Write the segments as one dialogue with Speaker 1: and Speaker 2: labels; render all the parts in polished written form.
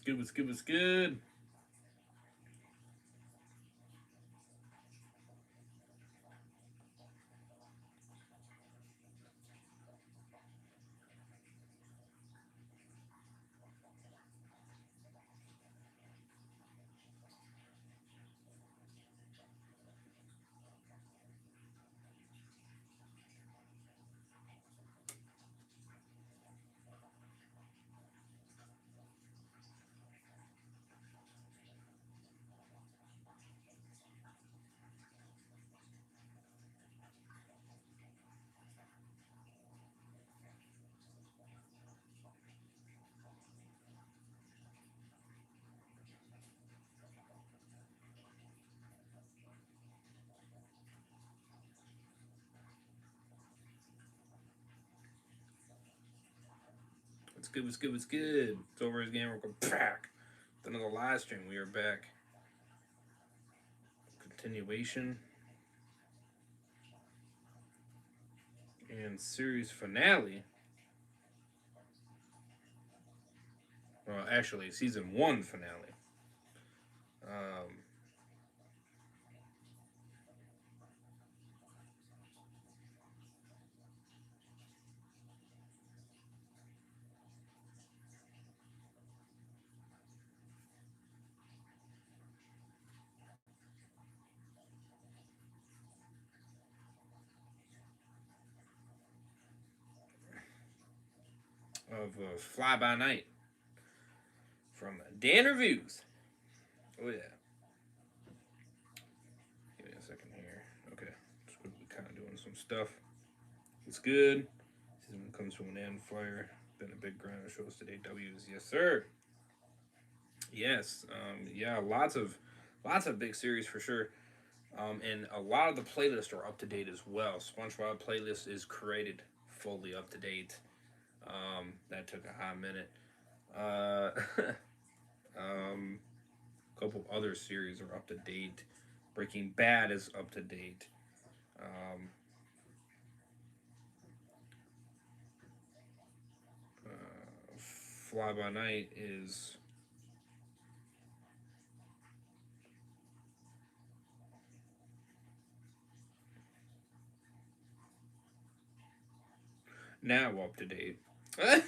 Speaker 1: good? What's good? What's good? What's good? What's good? What's good? It's over his game. We're going back. Another live stream. We are back. Continuation and series finale. Well, actually, season one finale. Um, of Fly By Night from Dan Reviews. Oh yeah. Give me a second here. Okay, just kind of doing some stuff. It's good. Season comes to an end. Fire. Been a big grind of shows today. W's. Yes, sir. Yes. Yeah. Lots of big series for sure. And a lot of the playlists are up to date as well. SpongeBob playlist is created fully up to date. That took a hot minute. Uh, a couple other series are up to date. Breaking Bad is up to date. Um, Fly By Night is now up to date. See, did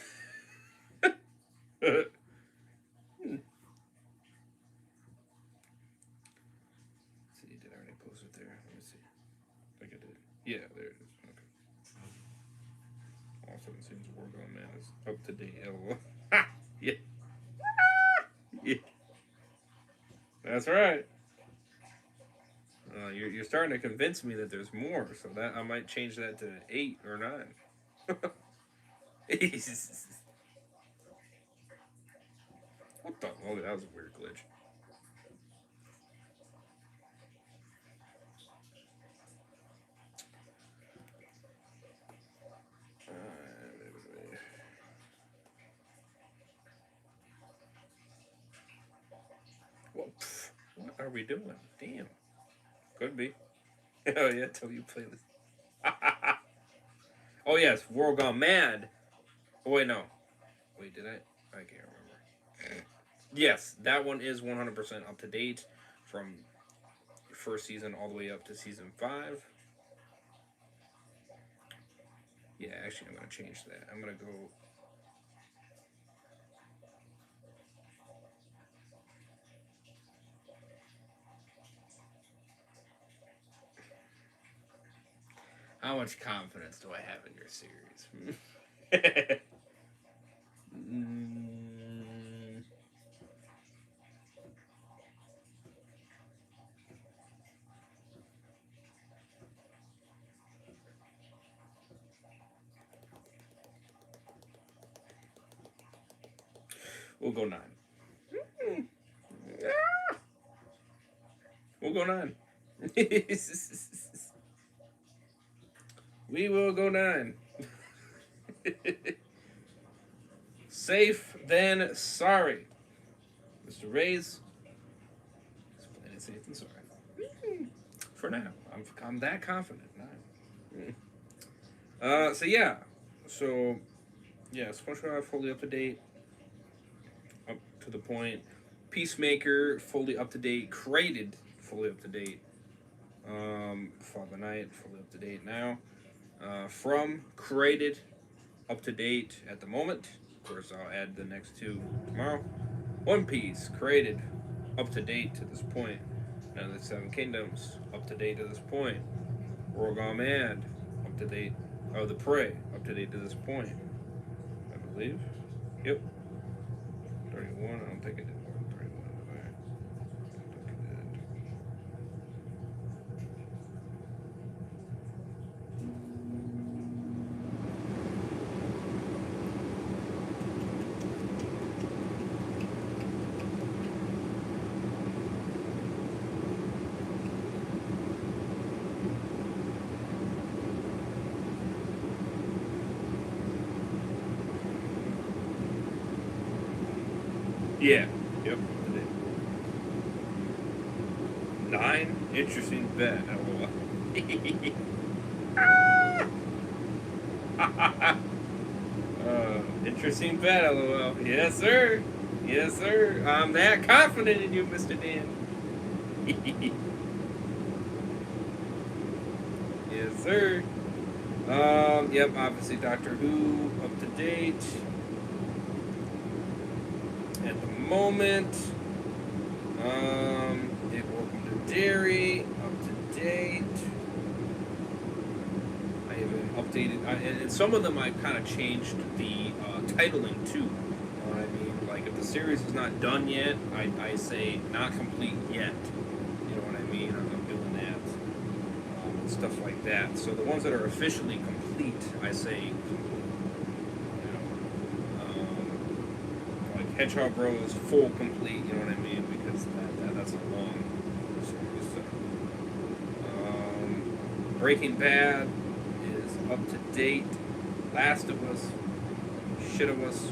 Speaker 1: I already post it there? Let me see. I think I did. Yeah, there it is. Okay. All 7 seasons of War Gone Man is up to date. LOL. Yeah. Yeah. That's right. You're starting to convince me that there's more, so that I might change that to 8 or 9. What the? Oh, that was a weird glitch. Well, what are we doing? Damn. Could be. Oh yeah, tell you play this. Oh yes, World Gone Mad. Oh wait, no. Wait, did I? I can't remember. Yes, that one is 100% up to date from first season all the way up to season 5. Yeah, actually, I'm gonna change that. I'm gonna go. How much confidence do I have in your series? mm, we'll go 9. We'll go 9. We will go 9. Safe than sorry. Mr. Ray's is playing it safe than sorry. For now. I'm that confident. 9. So yeah. So yeah, SpongeBob fully up to date. Up to the point. Peacemaker, fully up to date. Created, fully up to date. Fall the Night, fully up to date now. From created, up to date at the moment. Of course, I'll add the next two tomorrow. One Piece, created, up to date to this point. Now the Seven Kingdoms, up to date to this point. World Gone Mad, up to date. Oh, The Prey, up to date to this point. I believe. Yep. 31. I don't think I did more than 31. I don't think I did. Yeah. Yep. 9. Interesting bet. Interesting bet, lol. Yes, sir. Yes, sir. I'm that confident in you, Mr. Dan. Yes, sir. Yep, obviously Doctor Who, up to date. At the moment. Welcome to Derry, up to date. I even updated, and some of them I kind of changed the titling too. You know what I mean? Like if the series is not done yet, I say not complete yet. You know what I mean? I'm doing that. And stuff like that. So the ones that are officially complete, I say Hedgehog Bros full complete, you know what I mean? Because that's a long series. So. Breaking Bad is up to date. Last of Us, Shit of Us,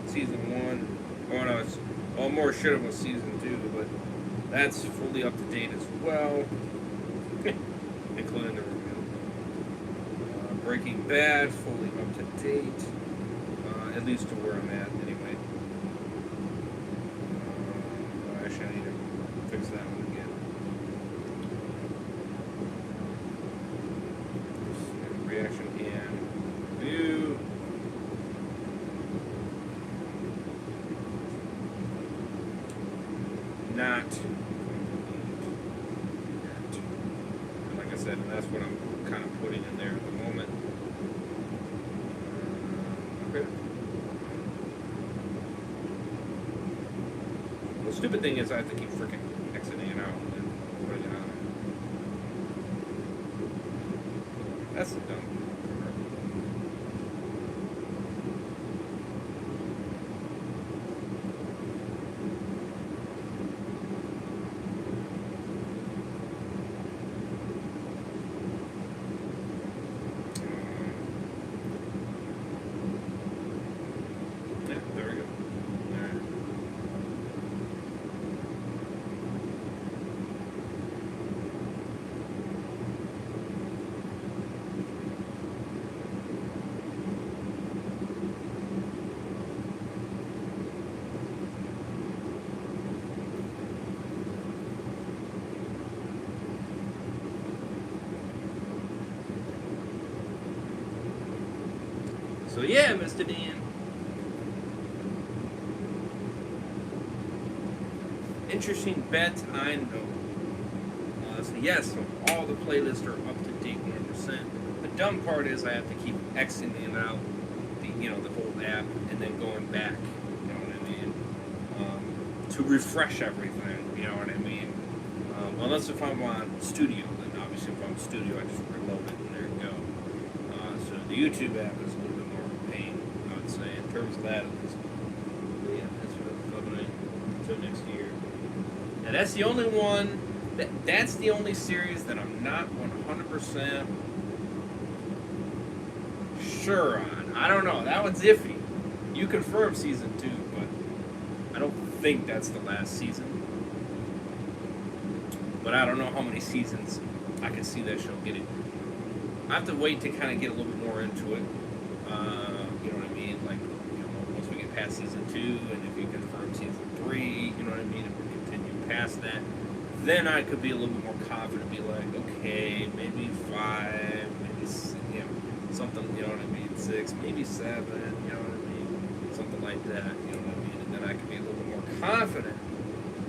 Speaker 1: season 1. Oh no, it's more Shit of Us season 2, but that's fully up to date as well, including the review. Breaking Bad, fully up to date, at least to where I'm at anyway. Actually, I need to fix that one again. Reaction and view. Not. Like I said, that's what I'm kind of putting in there at the moment. Okay. The stupid thing is I have to keep freaking exiting it out and putting it on. That's the dumb part. Yeah, there we go. All right. So yeah, Mr. Dan. Interesting bet, I know. So yes, so all the playlists are up to date 100%. The dumb part is I have to keep exiting it out, the whole app, and then going back. You know what I mean? To refresh everything. You know what I mean? Unless if I'm on Studio, then obviously if I'm on Studio, I just reload it and there you go. So the YouTube app is a little bit more of a pain, I would say, in terms of that at least. But yeah, that's what I'm going until next year. And that's the only one. That's the only series that I'm not 100% sure on. I don't know. That one's iffy. You confirmed season 2, but I don't think that's the last season. But I don't know how many seasons I can see that show getting. I have to wait to kind of get a little bit more into it. You know what I mean? Like, once we get past season 2, and if you confirm season 3, you know what I mean, and we continue past that, then I could be a little bit more confident, be like, okay, maybe 5, maybe, you know, something, you know what I mean, 6, maybe 7, you know what I mean, something like that, you know what I mean, and then I could be a little bit more confident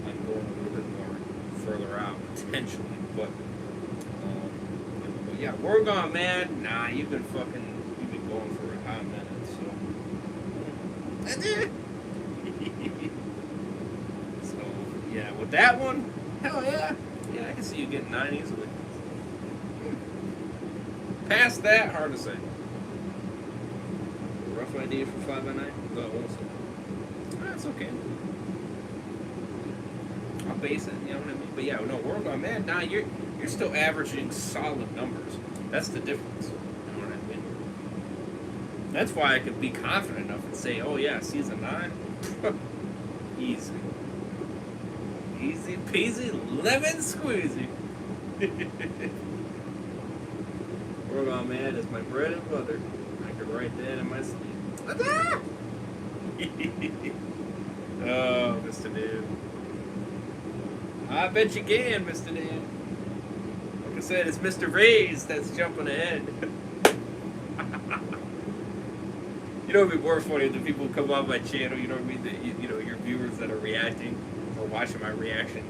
Speaker 1: on going a little bit more further out, potentially, but yeah, we're gone, man. Nah, you've been going for a hot minute, so. So, yeah, with that one, hell yeah. Yeah, I can see you getting 9 easily. Past that, hard to say. Rough idea for 5x9? No, I won't say. That's okay. I'll base it, you know what I mean? But yeah, no, we're gone, man. Nah, you're still averaging solid numbers. That's the difference. You know what I mean? That's why I could be confident enough and say, oh yeah, season 9, easy. Easy peasy, lemon squeezy. Oregon Man is my bread and butter. I could write that in my sleep. Oh, Mr. Dan. I bet you can, Mr. Dan. Like I said, it's Mr. Ray's that's jumping ahead. You know, it'd be more funny if the people come on my channel, you know what I mean? You know, your viewers that are reacting or watching my reaction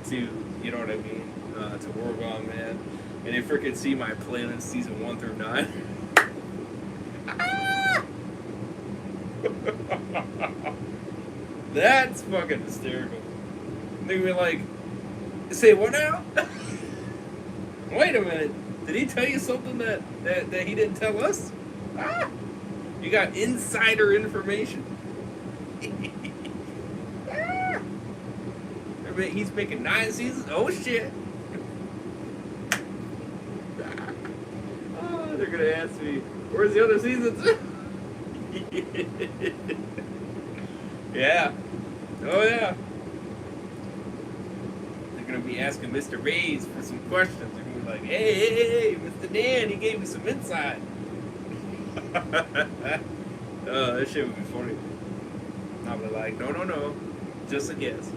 Speaker 1: to, you know what I mean, to Oregon Man. And they freaking see my playlist season 1 through 9. That's fucking hysterical. They're gonna be like, say what now? Wait a minute. Did he tell you something that he didn't tell us? Ah! You got insider information. Ah! He's making 9 seasons? Oh shit. Oh, they're gonna ask me, where's the other seasons? Yeah. Oh yeah. They're gonna be asking Mr. Ray's for some questions. They're gonna be like, hey, Mr. Dan, he gave me some insight. Oh, that shit would be funny. I'll be like, no, just a guess.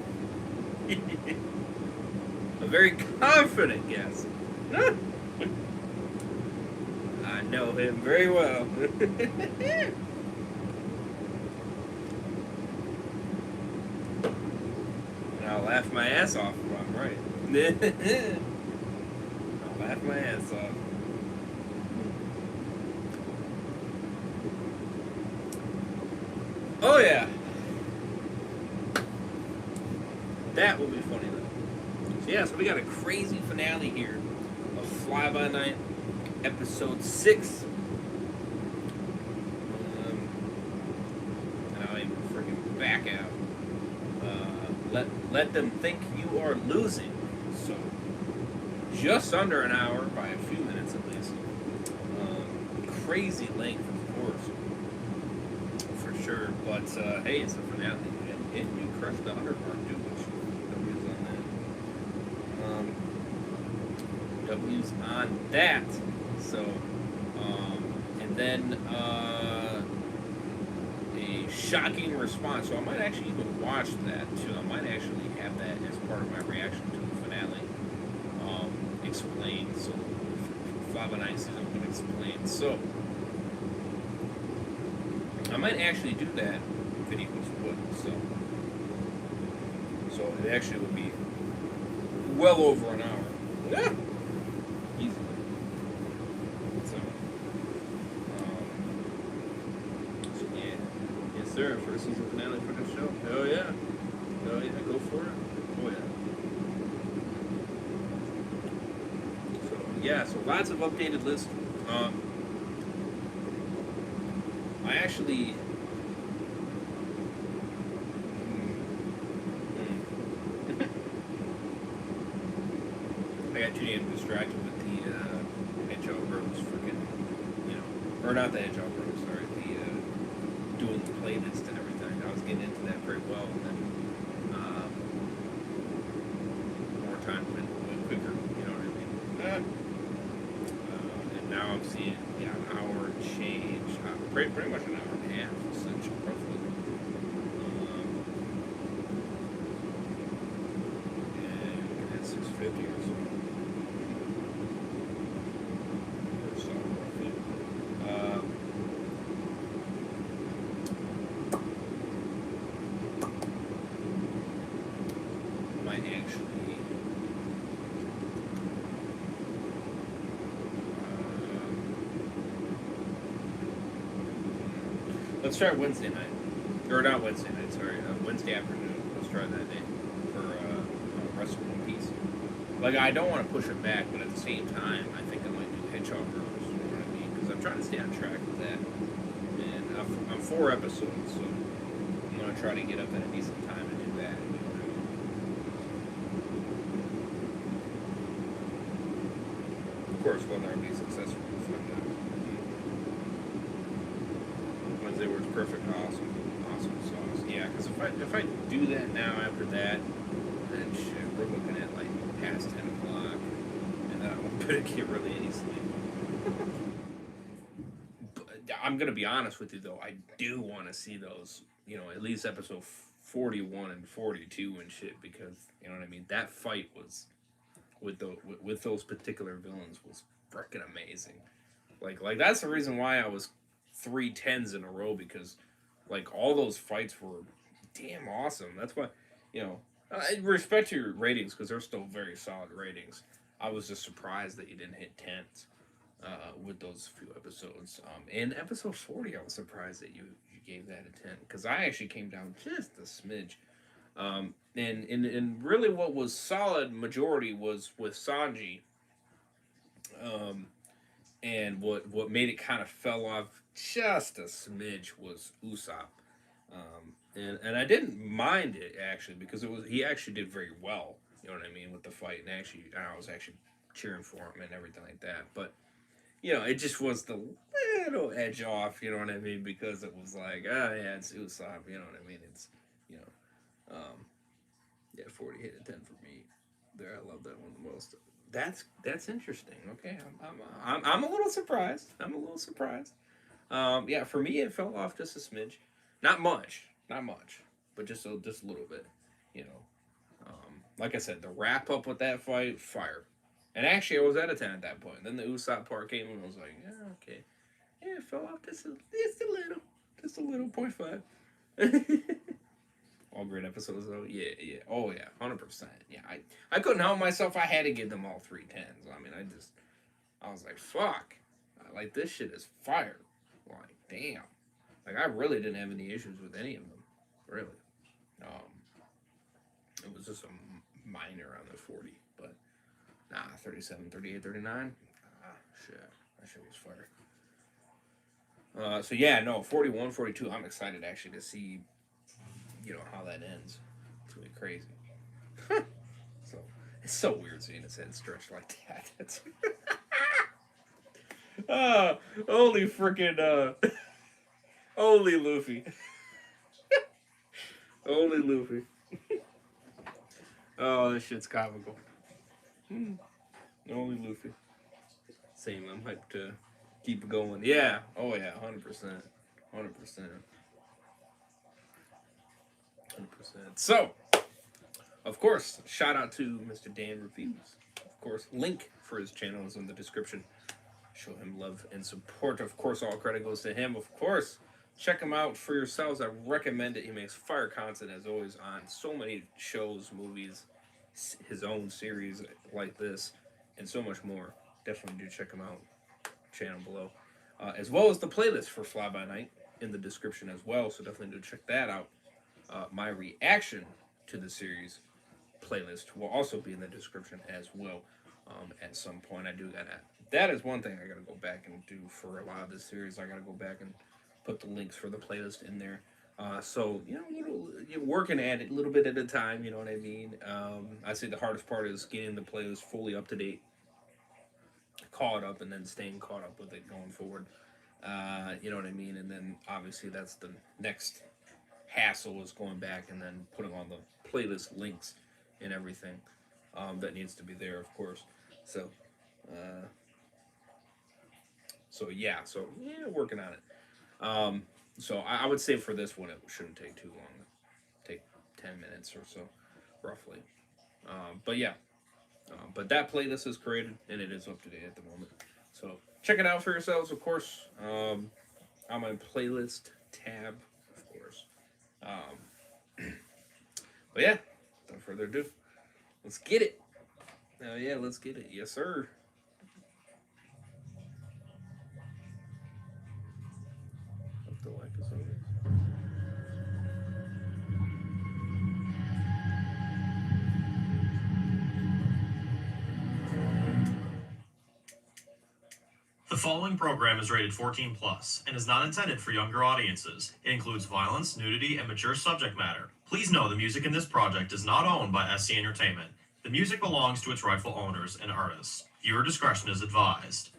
Speaker 1: A very confident guess. I know him very well. And I'll laugh my ass off if I'm right. I'll laugh my ass off. Oh yeah. That will be funny though. So yeah, so we got a crazy finale here of Fly By Night episode 6. And I'll even freaking back out. Let them think you are losing. So just under an hour by a few minutes at least. Crazy length, of course. Sure, but hey, it's a finale, and you crushed the 100 mark too, which W's on that. W's on that. So, and then a shocking response. So I might actually even watch that too. I might actually have that as part of my reaction to the finale. Explained. So, 5 and 9 season would explain. So. I might actually do that if it equals wood, so it actually would be well over an hour. Yeah. Easily. So yeah. Yes sir, first season finale for the show. Hell yeah. Hell yeah, go for it. Oh yeah. So yeah, so lots of updated lists. I actually I got too damn distracted with the Hedgehog Bros freaking, you know, or not the Hedgehog Bros, sorry, the doing the playlist and everything. I was getting into that very well, and then more time went quicker, you know what I mean? And now I'm seeing an hour and change. Pretty much an hour and a half, essentially, roughly. 450 or so. Or so, roughly. Might actually. Let's try Wednesday night. Or not Wednesday night, sorry. Wednesday afternoon. Let's try that day for Wrestle One Piece. Like, I don't want to push it back, but at the same time, I think I might do Hedgehog Girls. You know what I mean? Because I'm trying to stay on track with that. And I'm 4 episodes, so I'm going to try to get up at a decent time to do that. You know what I mean? Of course, whether I be successful, we'll find out. Wednesday works perfect. Awesome. Awesome sauce. Yeah, because if I do that now after that, then shit, we're looking at like past 10 o'clock, and then I won't be able to get really any sleep. But I'm gonna be honest with you though, I do want to see those, you know, at least episode 41 and 42 and shit, because you know what I mean. That fight was with those particular villains was freaking amazing. Like that's the reason why I was 3 10s in a row, because like all those fights were damn awesome. That's why, you know, I respect your ratings because they're still very solid ratings. I was just surprised that you didn't hit tens with those few episodes. In episode 40, I was surprised that you gave that a 10, because I actually came down just a smidge. And really what was solid majority was with Sanji. Um, and what made it kind of fell off just a smidge was Usopp. And I didn't mind it actually, because he actually did very well. You know what I mean, with the fight, and actually I was actually cheering for him and everything like that. But you know, it just was the little edge off. You know what I mean, because it was like, oh yeah, it's Usopp. You know what I mean? It's, you know, yeah, 40 hit a 10 for me. There, I love that one the most. That's interesting. Okay, I'm a little surprised. I'm a little surprised. Yeah, for me it fell off just a smidge, not much, but just a little bit. You know, like I said, the wrap up with that fight, fire. And actually, I was at a 10 at that point. Then the Usopp part came and I was like, yeah, okay, yeah, it fell off just a little 0.5. All great episodes though. Yeah, yeah. Oh yeah, 100%. Yeah, I couldn't help myself. I had to give them all 3 10s. I mean, I was like, fuck. Like, this shit is fire. Like, damn. Like, I really didn't have any issues with any of them. Really. Um, it was just a minor on the 40. But, nah, 37, 38, 39. Ah, shit. That shit was fire. So, yeah, no, 41, 42. I'm excited, actually, to see, you know, how that ends. It's going to be crazy. So, it's so weird seeing his head stretched like that. It's holy freaking, holy Luffy. Holy Luffy. Oh, this shit's comical. Only Luffy. Same, I'm hyped to keep it going. Yeah. Oh, yeah, 100%. 100%. 100%. So, of course, shout out to Mr. Dan Reviews. Of course, link for his channel is in the description. Show him love and support. Of course, all credit goes to him. Of course, check him out for yourselves. I recommend it. He makes fire content, as always, on so many shows, movies, his own series like this, and so much more. Definitely do check him out. Channel below. As well as the playlist for Fly By Night in the description as well. So definitely do check that out. My reaction to the series playlist will also be in the description as well. At some point, I do gotta. That is one thing I gotta go back and do for a lot of this series. I gotta go back and put the links for the playlist in there. So you know, you're working at it a little bit at a time. You know what I mean? I say the hardest part is getting the playlist fully up to date, caught up, and then staying caught up with it going forward. You know what I mean? And then obviously that's the next hassle, is going back and then putting on the playlist links and everything that needs to be there, of course. So, uh, so working on it. So I would say for this one, it shouldn't take too long. Take 10 minutes or so, roughly. But yeah, But that playlist is created and it is up to date at the moment. So check it out for yourselves, of course. On my playlist tab, of course. But yeah, without further ado, let's get it. Oh yeah, let's get it. Yes, sir. Hope the like is over.
Speaker 2: The following program is rated 14 plus and is not intended for younger audiences. It includes violence, nudity, and mature subject matter. Please know the music in this project is not owned by SC Entertainment. The music belongs to its rightful owners and artists. Viewer discretion is advised.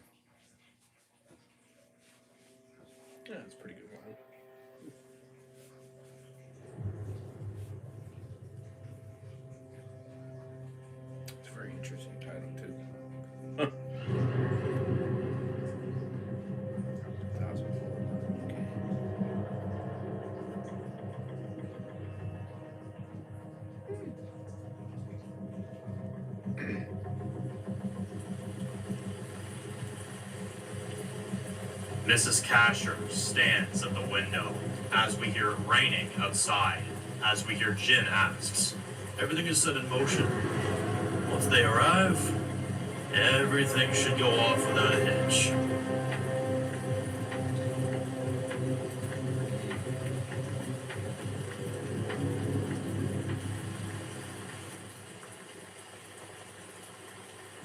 Speaker 1: Yeah, that's pretty good one. It's a very interesting title too. Huh.
Speaker 2: Mrs. Casher stands at the window as we hear it raining outside, as we hear Jin asks, "Everything is set in motion. Once they arrive, everything should go off without a hitch."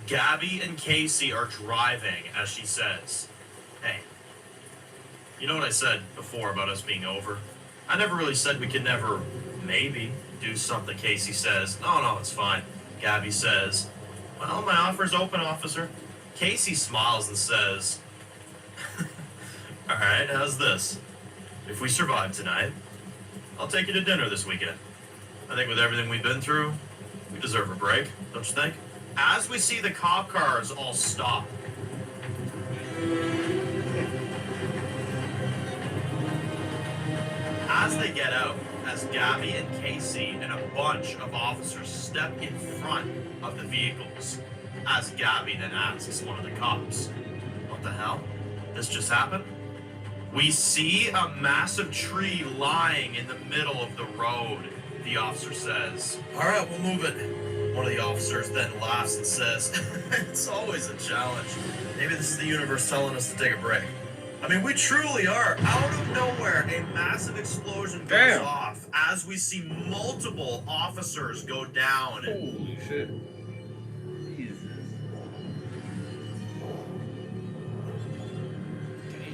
Speaker 2: Gabby and Casey are driving as she says, "Hey, you know what I said before about us being over? I never really said we could never, maybe, do something." Casey says, No, it's fine." Gabby says, "Well, my offer's open, officer." Casey smiles and says, "Alright, how's this? If we survive tonight, I'll take you to dinner this weekend. I think with everything we've been through, we deserve a break, don't you think?" As we see the cop cars all stop, as they get out, as Gabby and Casey and a bunch of officers step in front of the vehicles, as Gabby then asks one of the cops, "What the hell? This just happened?" We see a massive tree lying in the middle of the road. The officer says, "Alright, we'll move it." One of the officers then laughs and says, "It's always a challenge. Maybe this is the universe telling us to take a break." I mean, we truly are. Out of nowhere, a massive explosion goes off as we see multiple officers go down.
Speaker 1: Holy shit. Jesus.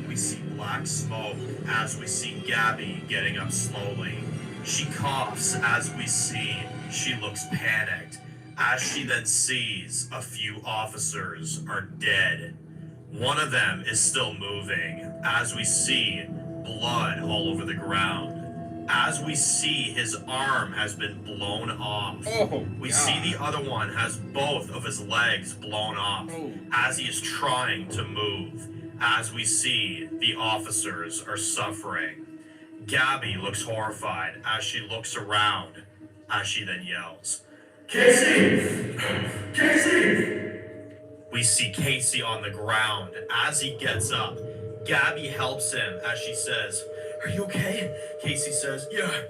Speaker 2: We see black smoke as we see Gabby getting up slowly. She coughs as we see she looks panicked, as she then sees a few officers are dead. One of them is still moving, as we see blood all over the ground. As we see his arm has been blown off. We see the other one has both of his legs blown off as he is trying to move. As we see the officers are suffering. Gabby looks horrified as she looks around, as she then yells, "Casey! Casey!" We see Casey on the ground. As he gets up, Gabby helps him as she says, "Are you okay?" Casey says, Yeah,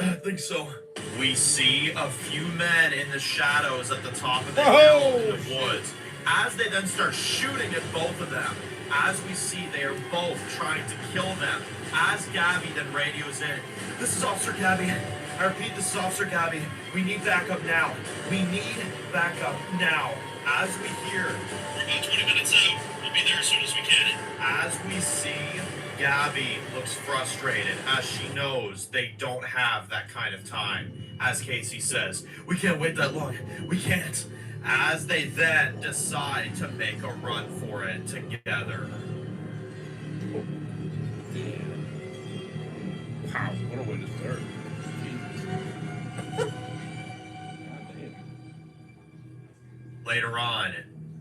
Speaker 2: I think so." We see a few men in the shadows at the top of the hill in the woods. As they then start shooting at both of them, as we see they are both trying to kill them. As Gabby then radios in, "This is Officer Gabby. I repeat, this is Officer Gabby. We need backup now. We need backup now." As we hear, "We're about 20 minutes out. We'll be there as soon as we can." As we see, Gabby looks frustrated as she knows they don't have that kind of time. As Casey says, "We can't wait that long. We can't." As they then decide to make a run for it together.
Speaker 1: Wow, what a way to start.
Speaker 2: Later on,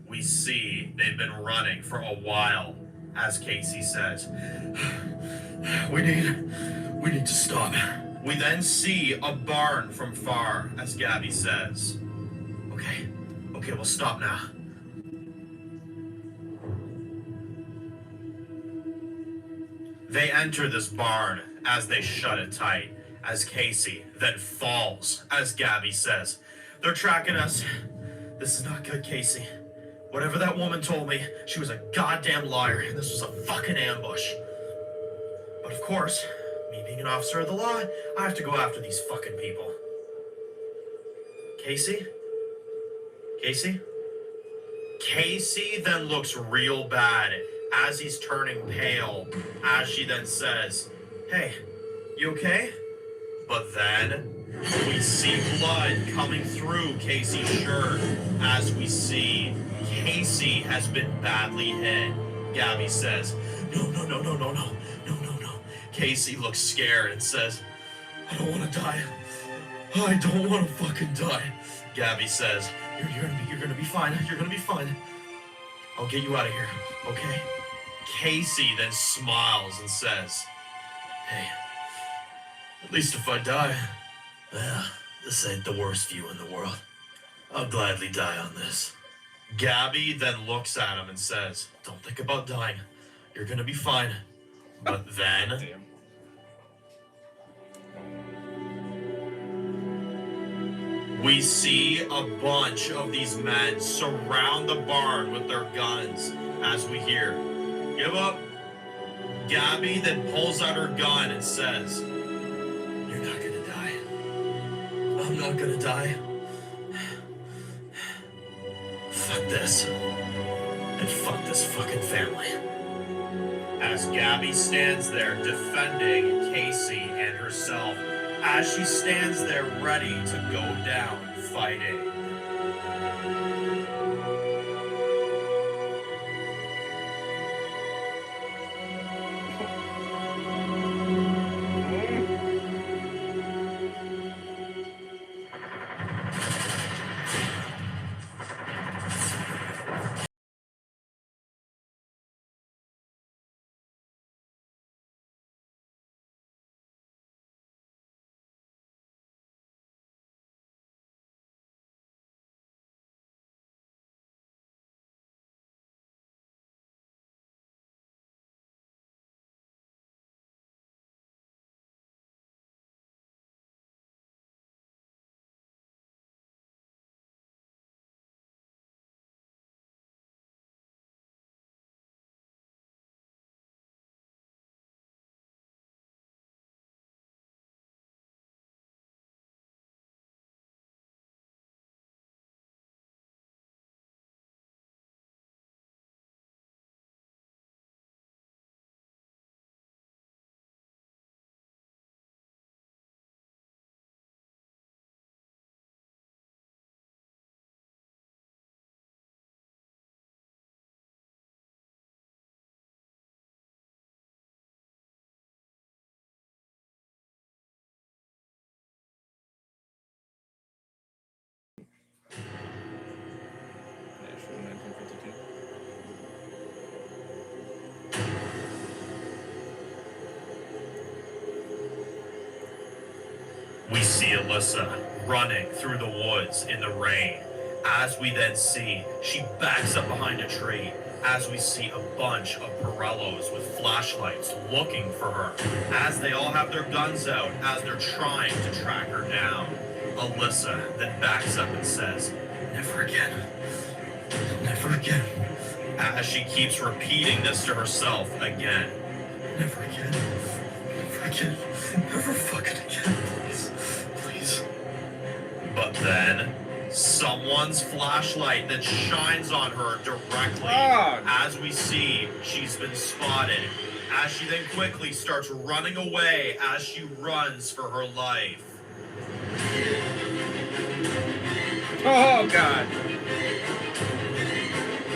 Speaker 2: we see they've been running for a while. As Casey says, We need to stop." We then see a barn from far, as Gabby says, Okay, we'll stop now. They enter this barn as they shut it tight, as Casey then falls, as Gabby says. They're tracking us. This is not good, Casey. Whatever that woman told me, she was a goddamn liar, and this was a fucking ambush. But of course, me being an officer of the law, I have to go after these fucking people. Casey? Casey? Casey then looks real bad as he's turning pale, as she then says, "Hey, you okay?" But then we see blood coming through Casey's shirt as we see Casey has been badly hit. Gabby says, No. Casey looks scared and says, "I don't want to die. I don't want to fucking die." Gabby says, You're gonna be fine. You're gonna be fine. I'll get you out of here, okay? Casey then smiles and says, "Hey, at least if I die, this ain't the worst view in the world. I'll gladly die on this." Gabby then looks at him and says, "Don't think about dying. You're gonna be fine." But then...
Speaker 1: Damn.
Speaker 2: We see a bunch of these men surround the barn with their guns as we hear, "Give up." Gabby then pulls out her gun and says, "You're not gonna die. I'm not gonna die. Fuck this. And fuck this fucking family." As Gabby stands there defending Casey and herself, as she stands there ready to go down fighting.
Speaker 1: Nashville, 1952.
Speaker 2: We see Alyssa running through the woods in the rain. As we then see, she backs up behind a tree. As we see a bunch of Pirellos with flashlights looking for her. As they all have their guns out as they're trying to track her down. Alyssa then backs up and says, "Never again. Never again." As she keeps repeating this to herself again. "Never again. Never again. Never fucking again. Please." But then, someone's flashlight that shines on her directly as we see she's been spotted. As she then quickly starts running away as she runs for her life.
Speaker 1: Oh, God.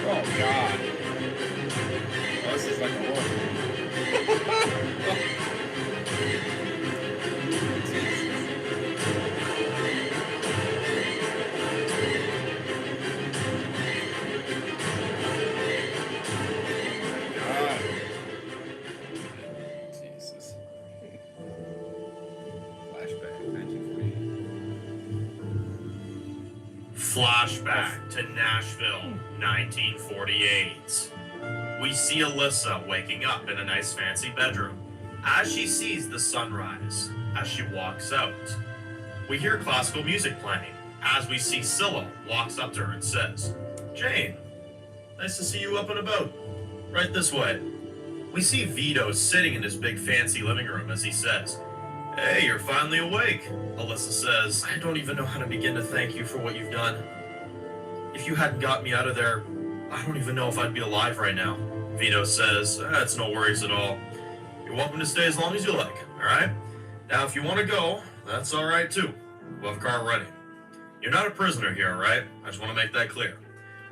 Speaker 1: Oh, God. Oh, this is like a war. Jesus. Flashback, 1948.
Speaker 2: Flashback to Nashville, 1948. We see Alyssa waking up in a nice fancy bedroom as she sees the sunrise as she walks out. We hear classical music playing as we see Scylla walks up to her and says, "Jane, nice to see you up and about. Right this way." We see Vito sitting in his big fancy living room as he says, "Hey, you're finally awake." Alyssa says, "I don't even know how to begin to thank you for what you've done. If you hadn't got me out of there, I don't even know if I'd be alive right now." Vito says, "It's no worries at all. You're welcome to stay as long as you like, alright? Now, if you want to go, that's alright too. We'll have a car ready. You're not a prisoner here, alright? I just want to make that clear.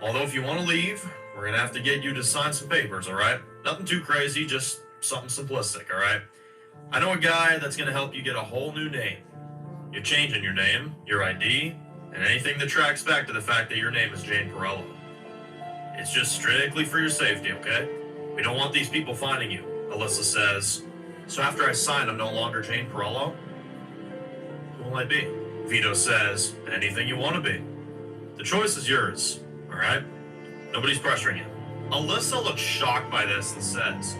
Speaker 2: Although if you want to leave, we're going to have to get you to sign some papers, alright? Nothing too crazy, just something simplistic, alright? I know a guy that's going to help you get a whole new name. You're changing your name, your ID, and anything that tracks back to the fact that your name is Jane Perello. It's just strictly for your safety, okay? We don't want these people finding you." Alyssa says, "So after I sign, I'm no longer Jane Perello? Who will I be?" Vito says, "Anything you want to be. The choice is yours, alright? Nobody's pressuring you." Alyssa looks shocked by this and says,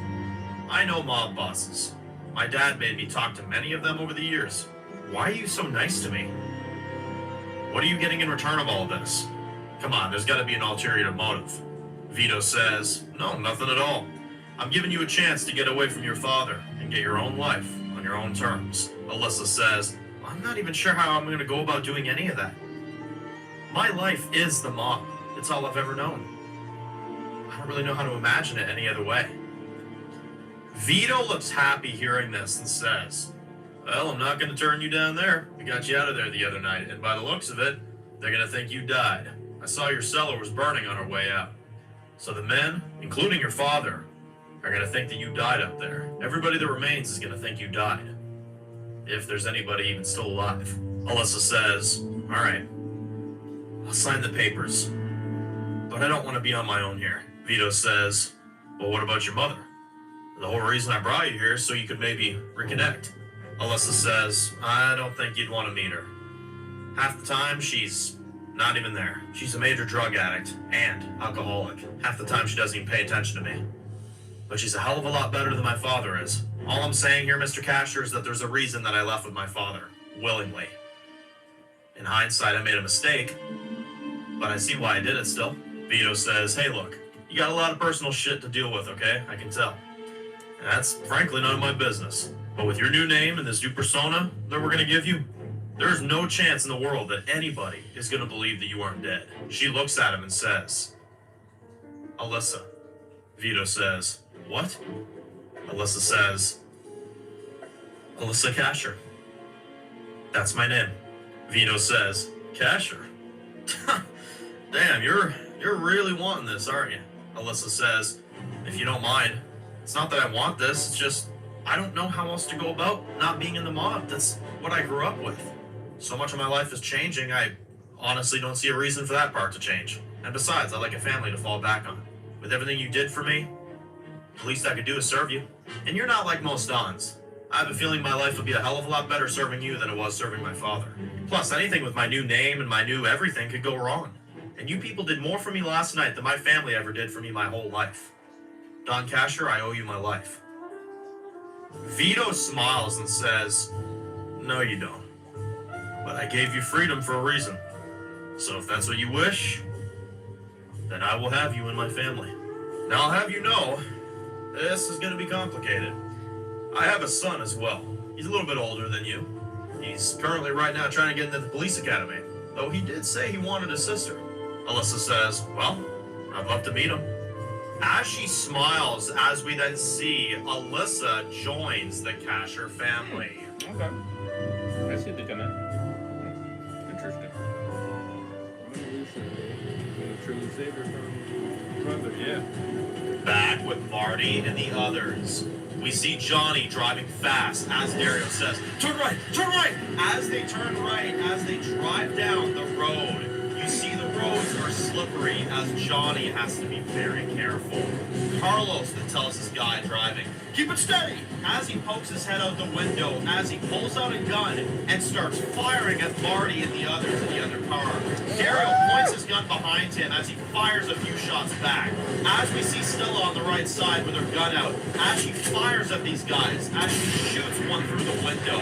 Speaker 2: "I know mob bosses. My dad made me talk to many of them over the years. Why are you so nice to me? What are you getting in return of all of this? Come on, there's got to be an ulterior motive." Vito says, "No, nothing at all. I'm giving you a chance to get away from your father and get your own life on your own terms." Alyssa says, "I'm not even sure how I'm going to go about doing any of that. My life is the mob. It's all I've ever known. I don't really know how to imagine it any other way." Vito looks happy hearing this and says, "Well, I'm not going to turn you down there. We got you out of there the other night, and by the looks of it, they're going to think you died. I saw your cellar was burning on our way out. So the men, including your father, are going to think that you died up there. Everybody that remains is going to think you died. If there's anybody even still alive." Alyssa says, "Alright, I'll sign the papers. But I don't want to be on my own here." Vito says, "Well, what about your mother? The whole reason I brought you here is so you could maybe reconnect." Alyssa says, "I don't think you'd want to meet her. Half the time, she's not even there. She's a major drug addict and alcoholic. Half the time, she doesn't even pay attention to me. But she's a hell of a lot better than my father is. All I'm saying here, Mr. Casher, is that there's a reason that I left with my father, willingly. In hindsight, I made a mistake, but I see why I did it still." Vito says, "Hey, look, you got a lot of personal shit to deal with, okay? I can tell. And that's frankly none of my business. But with your new name and this new persona that we're going to give you, there's no chance in the world that anybody is going to believe that you aren't dead." She looks at him and says, "Alyssa." Vito says, "What?" Alyssa says, "Alyssa Casher. That's my name." Vito says, "Casher? Damn, you're really wanting this, aren't you?" Alyssa says, "If you don't mind, it's not that I want this, it's just I don't know how else to go about not being in the mob. That's what I grew up with. So much of my life is changing, I honestly don't see a reason for that part to change. And besides, I like a family to fall back on. With everything you did for me, the least I could do is serve you. And you're not like most Dons. I have a feeling my life would be a hell of a lot better serving you than it was serving my father. Plus, anything with my new name and my new everything could go wrong. And you people did more for me last night than my family ever did for me my whole life. Don Casher, I owe you my life." Vito smiles and says, "No, you don't. But I gave you freedom for a reason. So if that's what you wish, then I will have you in my family. Now I'll have you know, this is going to be complicated. I have a son as well. He's a little bit older than you. He's currently right now trying to get into the police academy, though he did say he wanted a sister." Alyssa says, "Well, I'd love to meet him." As she smiles, as we then see Alyssa joins the Casher family.
Speaker 1: Okay. I see the connect. Interesting. Truly saved her from brother, yeah.
Speaker 2: Back with Marty and the others, we see Johnny driving fast as Dario says, "Turn right, turn right!" As they turn right, as they drive down the road, you see the roads are slippery as Johnny has to be very careful. Carlos that tells this guy driving, keep it steady, as he pokes his head out the window, as he pulls out a gun and starts firing at Marty and the others in the other car. Daryl points his gun behind him as he fires a few shots back. As we see Stella on the right side with her gun out, as she fires at these guys, as she shoots one through the window.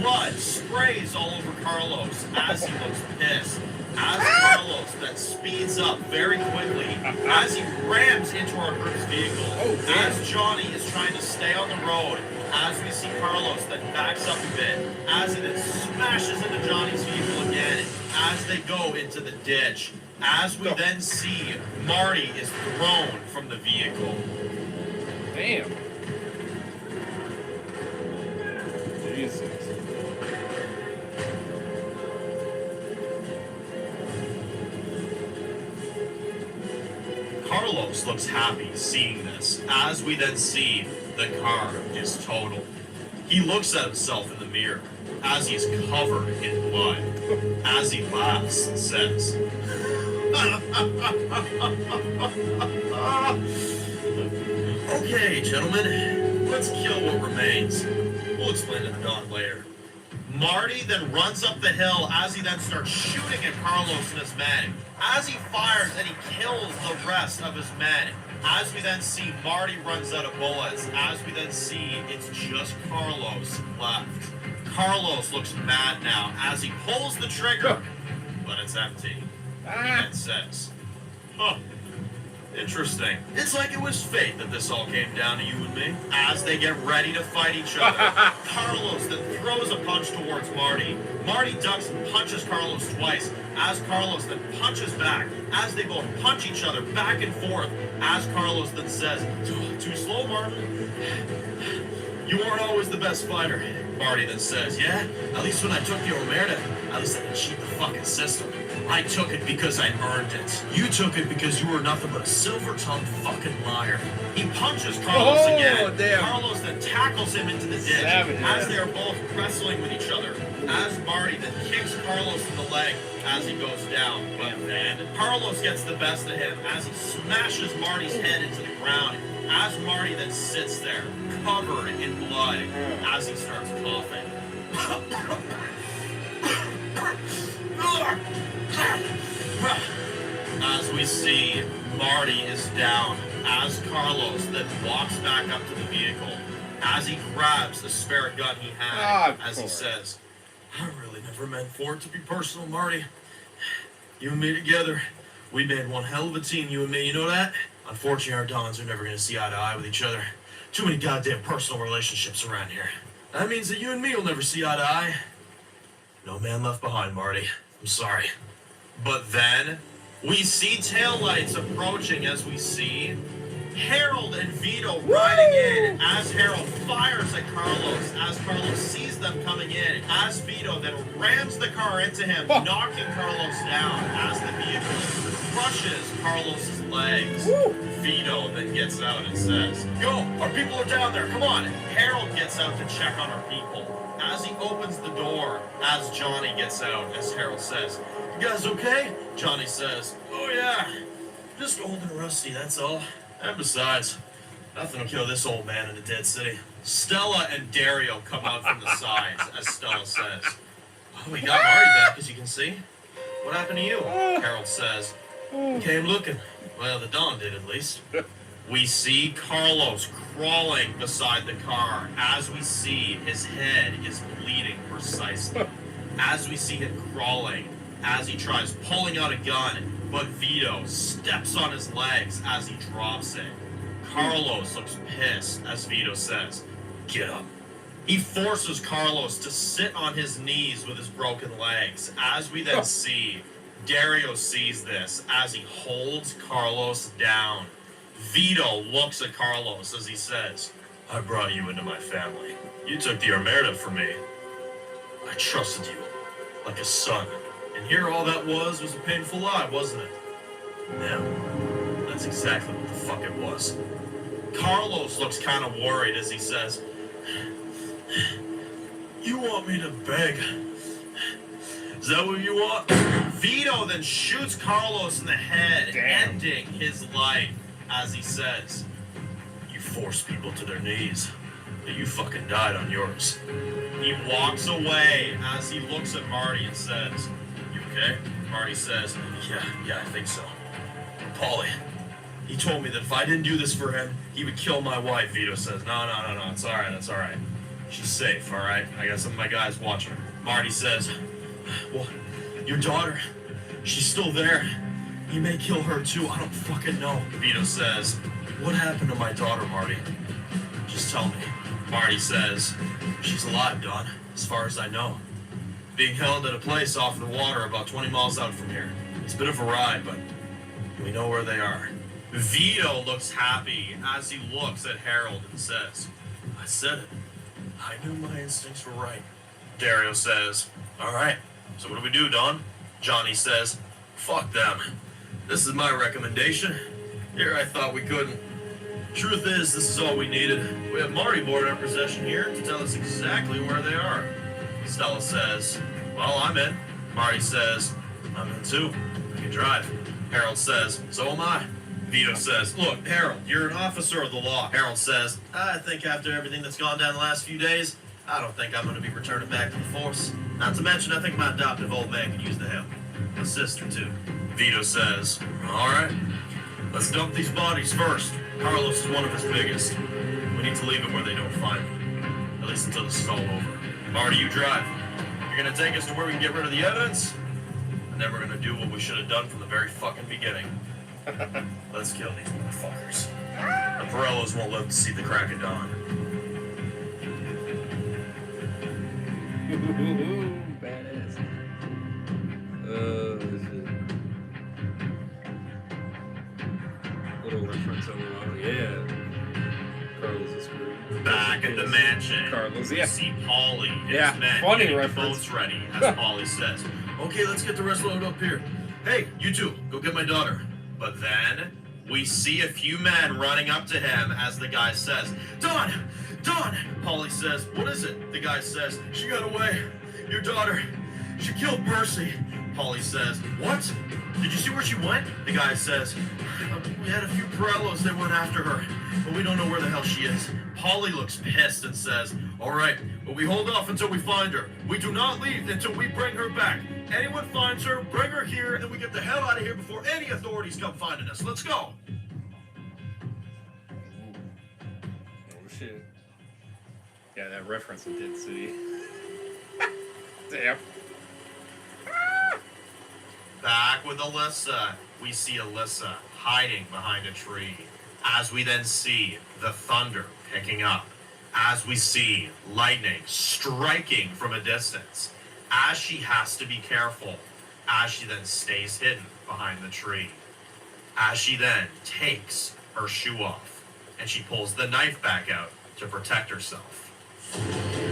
Speaker 2: Blood sprays all over Carlos as he looks pissed. As Carlos then speeds up very quickly, as he rams into our group's vehicle, as Johnny is trying to stay on the road, as we see Carlos then backs up a bit, as he then smashes into Johnny's vehicle again, as they go into the ditch, as we then see Marty is thrown from the vehicle.
Speaker 1: Damn. Jesus.
Speaker 2: Carlos looks happy seeing this, as we then see the car is totaled. He looks at himself in the mirror, as he's covered in blood, as he laughs and says, okay, gentlemen, let's kill what remains. We'll explain to the Don later. Marty then runs up the hill as he then starts shooting at Carlos and his men. As he fires and he kills the rest of his men. As we then see Marty runs out of bullets. As we then see it's just Carlos left. Carlos looks mad now as he pulls the trigger, but it's empty. He then says, huh. Interesting. It's like it was fate that this all came down to you and me. As they get ready to fight each other, Carlos then throws a punch towards Marty. Marty ducks and punches Carlos twice, as Carlos then punches back, as they both punch each other back and forth, as Carlos then says, too slow, Martin. You weren't always the best fighter. Marty then says, yeah, at least when I took the Omerta, at least I didn't cheat the fucking system. I took it because I earned it. You took it because you were nothing but a silver-tongued fucking liar. He punches Carlos again.
Speaker 1: Damn.
Speaker 2: Carlos then tackles him into the ditch as they are both wrestling with each other. As Marty then kicks Carlos in the leg as he goes down. But then Carlos gets the best of him as he smashes Marty's head into the ground. As Marty then sits there, covered in blood, as he starts coughing. As we see, Marty is down, as Carlos then walks back up to the vehicle, as he grabs the spare gun he had, as he says, I really never meant for it to be personal, Marty. You and me together, we made one hell of a team, you and me, you know that? Unfortunately, our Dons are never going to see eye to eye with each other. Too many goddamn personal relationships around here. That means that you and me will never see eye to eye. No man left behind, Marty. I'm sorry. But then, we see taillights approaching as we see Harold and Vito riding in as Harold fires at Carlos as Carlos sees them coming in. As Vito then rams the car into him, knocking Carlos down as the vehicle crushes Carlos's legs. Vito then gets out and says, go, our people are down there, come on. Harold gets out to check on our people. As he opens the door, as Johnny gets out, as Harold says, you guys okay? Johnny says, oh yeah, just old and rusty, that's all. And besides, nothing will kill this old man in the dead city. Stella and Dario come out from the sides, as Stella says, oh, we got Marty back, as you can see. What happened to you? Harold says, came looking. Well, the Don did, at least. We see Carlos crawling beside the car, as we see his head is bleeding precisely. As we see him crawling, as he tries pulling out a gun, but Vito steps on his legs as he drops it. Carlos looks pissed as Vito says, get up. He forces Carlos to sit on his knees with his broken legs. As we then see, Dario sees this as he holds Carlos down. Vito looks at Carlos as he says, I brought you into my family. You took the Omerta for me. I trusted you like a son. And here all that was a painful lie, wasn't it? Yeah, that's exactly what the fuck it was. Carlos looks kind of worried as he says, you want me to beg? Is that what you want? Vito then shoots Carlos in the head, ending his life, as he says, You force people to their knees. You fucking died on yours. He walks away as he looks at Marty and says, "You okay?" Marty says, Yeah, I think so. Paulie, he told me that if I didn't do this for him, he would kill my wife. Vito says, No, it's alright. She's safe, alright? I got some of my guys watching her. Marty says, Well, your daughter, she's still there. He may kill her too, I don't fucking know. Vito says, What happened to my daughter, Marty? Just tell me. Marty says, She's alive, Don, as far as I know. Being held at a place off the water about 20 miles out from here. It's a bit of a ride, but we know where they are. Vito looks happy as he looks at Harold and says, I said it. I knew my instincts were right. Dario says, Alright, so what do we do, Don? Johnny says, Fuck them. This is my recommendation. Here I thought we couldn't. Truth is, this is all we needed. We have Marty board in our possession here to tell us exactly where they are. Stella says, Well, I'm in. Marty says, I'm in too. I can drive. Harold says, So am I. Vito says, Look, Harold, you're an officer of the law. Harold says, I think after everything that's gone down the last few days, I don't think I'm going to be returning back to the force. Not to mention, I think my adoptive old man could use the help. My sister, too. Vito says, All right, let's dump these bodies first. Carlos is one of his biggest. We need to leave him where they don't find him. At least until this is all over. Marty, you drive. You're going to take us to where we can get rid of the evidence, and then we're going to do what we should have done from the very fucking beginning. Let's kill these motherfuckers. The Pirellos won't live to see the crack of dawn.
Speaker 1: Badass. Little reference over on, yeah. Carlos is great.
Speaker 2: Back at the mansion,
Speaker 1: Carlos,
Speaker 2: we see Paulie and
Speaker 1: Yeah,
Speaker 2: his men
Speaker 1: funny
Speaker 2: getting the
Speaker 1: reference.
Speaker 2: boats ready, as Paulie says. Okay, let's get the rest loaded up here. Hey, you two, go get my daughter. But then, we see a few men running up to him as the guy says, Don! Paulie says, What is it? The guy says, She got away. Your daughter, she killed Percy. Paulie says, What? Did you see where she went? The guy says, We had a few Pirellos that went after her, but we don't know where the hell she is. Paulie looks pissed and says, All right, but we hold off until we find her. We do not leave until we bring her back. Anyone finds her, bring her here, and we get the hell out of here before any authorities come finding us. Let's go.
Speaker 1: Oh shit. Yeah, that reference I did see. Damn.
Speaker 2: Back with Alyssa, we see Alyssa hiding behind a tree. As we then see the thunder picking up. As we see lightning striking from a distance. As she has to be careful. As she then stays hidden behind the tree. As she then takes her shoe off. And she pulls the knife back out to protect herself.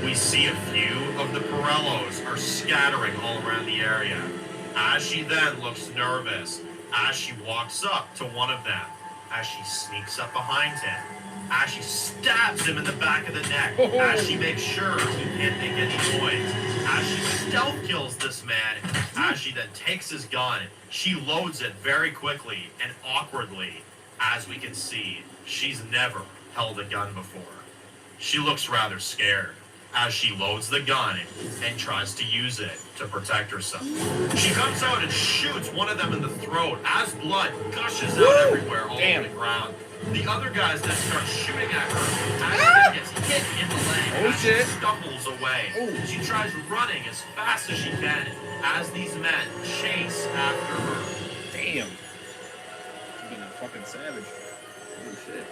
Speaker 2: We see a few of the Pirellos are scattering all around the area. As she then looks nervous, as she walks up to one of them, as she sneaks up behind him, as she stabs him in the back of the neck, as she makes sure he can't make any noise, as she stealth kills this man, as she then takes his gun, she loads it very quickly and awkwardly. As we can see, she's never held a gun before. She looks rather scared as she loads the gun and tries to use it to protect herself. She comes out and shoots one of them in the throat as blood gushes out everywhere all over the ground. The other guys then start shooting at her as she gets hit in the leg as she stumbles away. She tries running as fast as she can as these men chase after her.
Speaker 1: Damn. She's being a fucking savage. Holy shit.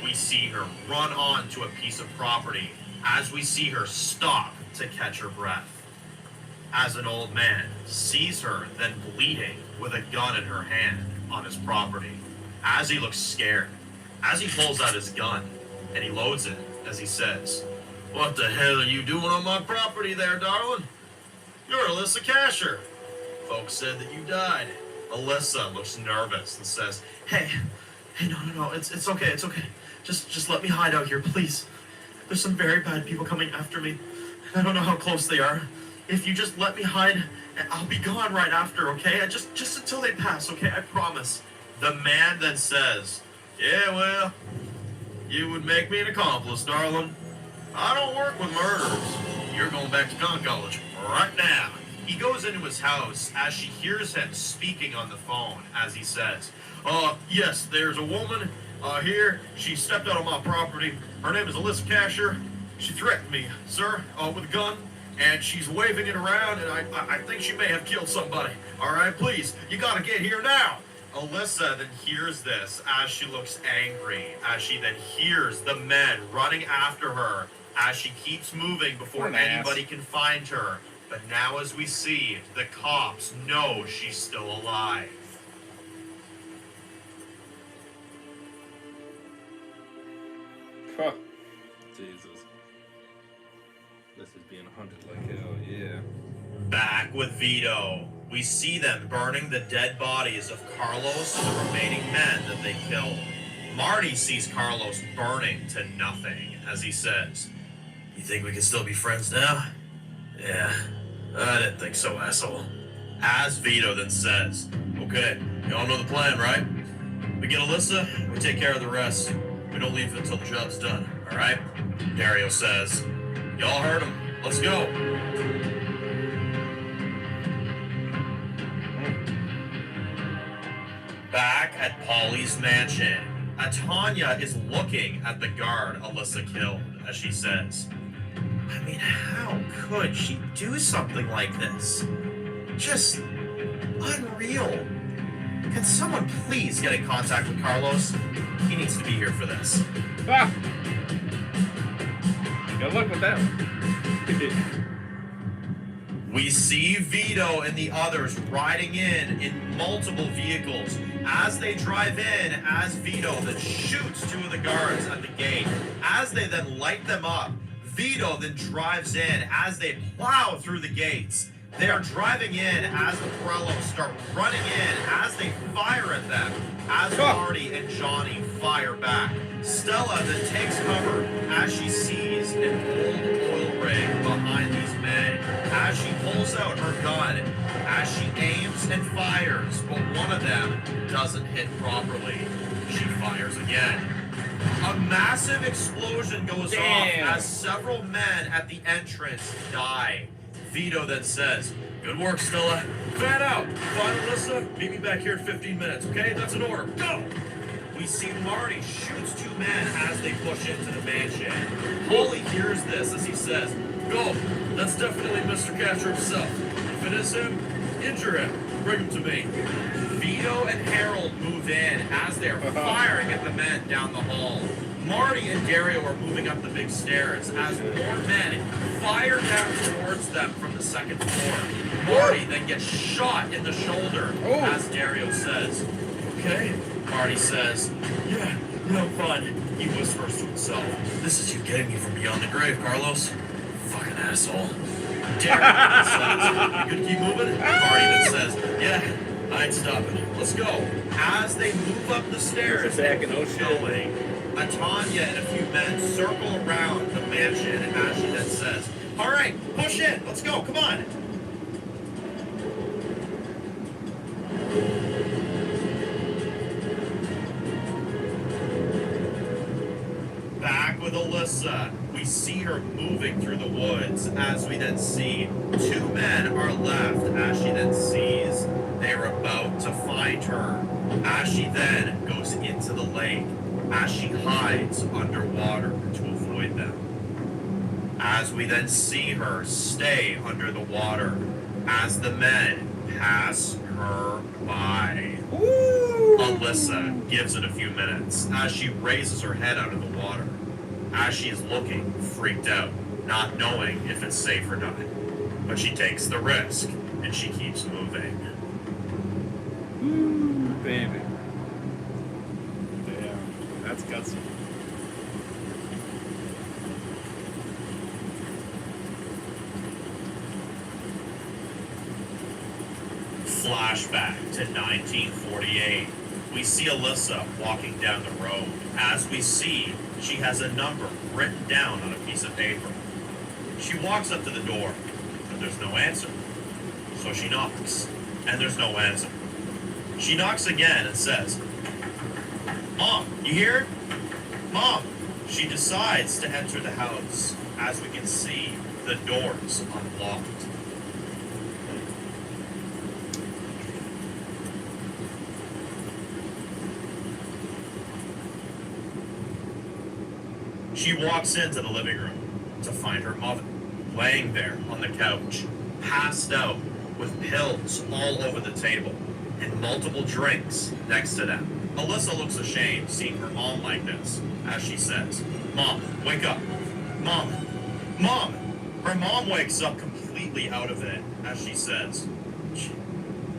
Speaker 2: We see her run onto a piece of property as we see her stop to catch her breath. As an old man sees her then bleeding with a gun in her hand on his property. As he looks scared, as he pulls out his gun and he loads it as he says, What the hell are you doing on my property there, darling? You're Alyssa Casher. Folks said that you died. Alyssa looks nervous and says, Hey, no, it's okay. Just let me hide out here, please. There's some very bad people coming after me. I don't know how close they are. If you just let me hide, I'll be gone right after, okay? Just until they pass, okay? I promise. The man then says, Yeah, well, you would make me an accomplice, darling. I don't work with murderers. You're going back to gun college right now. He goes into his house as she hears him speaking on the phone as he says, yes, there's a woman here. She stepped out on my property. Her name is Alyssa Casher. She threatened me, sir, with a gun, and she's waving it around, and I think she may have killed somebody. All right, please, you gotta get here now. Alyssa then hears this as she looks angry, as she then hears the men running after her as she keeps moving before anybody can find her. But now as we see, the cops know she's still alive.
Speaker 1: Huh. Jesus. This is being hunted like hell, yeah.
Speaker 2: Back with Vito. We see them burning the dead bodies of Carlos and the remaining men that they killed. Marty sees Carlos burning to nothing as he says, "You think we can still be friends now?" "Yeah, I didn't think so, asshole." As Vito then says, "Okay, y'all know the plan, right? We get Alyssa, we take care of the rest. We don't leave until the job's done, all right?" Dario says, "Y'all heard him. Let's go." Back at Polly's mansion, Tanya is looking at the guard Alyssa killed as she says, "I mean, how could she do something like this? Just unreal. Can someone please get in contact with Carlos? He needs to be here for this."
Speaker 1: Ah! Good luck with that one.
Speaker 2: We see Vito and the others riding in multiple vehicles. As they drive in, as Vito then shoots two of the guards at the gate. As they then light them up, Vito then drives in as they plow through the gates. They are driving in as the Pirellos start running in as they fire at them. As Marty and Johnny fire back. Stella then takes cover as she sees an old oil rig behind these men. As she pulls out her gun, as she aims and fires, but one of them doesn't hit properly. She fires again. A massive explosion goes off as several men at the entrance die. Vito then says, "Good work, Stella. Fan out. Find Alyssa. Meet me back here in 15 minutes, okay? That's an order. Go!" We see Marty shoots two men as they push into the mansion. Holly hears this as he says, "Go. That's definitely Mr. Catcher himself. If it is him, injure him. Bring him to me." Vito and Harold move in as they're firing at the men down the hall. Marty and Dario are moving up the big stairs as more men fire down towards them from the second floor. Marty then gets shot in the shoulder as Dario says, "Okay?" Marty says, Yeah, I'm fine." He whispers to himself, "This is you getting me from beyond the grave, Carlos. Fucking asshole." Dario says, "You gonna keep moving?" Marty then says, "Yeah, I ain't stopping. Let's go." As they move up the stairs, going, Tanya and a few men circle around the mansion as she then says, "All right, push in. Let's go. Come on." Back with Alyssa, we see her moving through the woods as we then see two men are left as she then sees they're about to find her. As she then goes into the lake, as she hides underwater to avoid them. As we then see her stay under the water as the men pass her by. Ooh. Alyssa gives it a few minutes as she raises her head out of the water, as she is looking freaked out, not knowing if it's safe or not. But she takes the risk and she keeps moving.
Speaker 1: Ooh, baby. That's gutsy.
Speaker 2: Flashback to 1948. We see Alyssa walking down the road. As we see, she has a number written down on a piece of paper. She walks up to the door, but there's no answer. So she knocks, and there's no answer. She knocks again and says, "Mom, You hear? Mom. She decides to enter the house. As we can see, the door's unlocked. She walks into the living room to find her mother laying there on the couch, passed out with pills all over the table and multiple drinks next to them. Alyssa looks ashamed seeing her mom like this as she says, "Mom, wake up. Mom, Mom!" Her mom wakes up completely out of it as she says,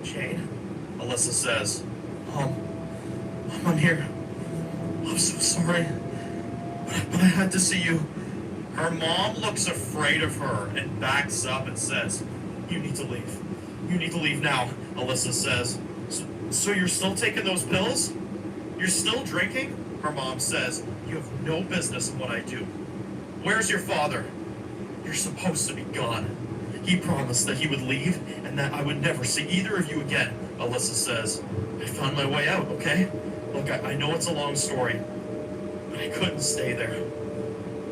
Speaker 2: "Jane?" Alyssa says, Mom, I'm here. I'm so sorry. But I had to see you." Her mom looks afraid of her and backs up and says, "You need to leave. You need to leave now," Alyssa says. So you're still taking those pills? You're still drinking?" Her mom says, "You have no business in what I do. Where's your father? You're supposed to be gone. He promised that he would leave and that I would never see either of you again." Alyssa says, "I found my way out, okay? Look, I know it's a long story, but I couldn't stay there.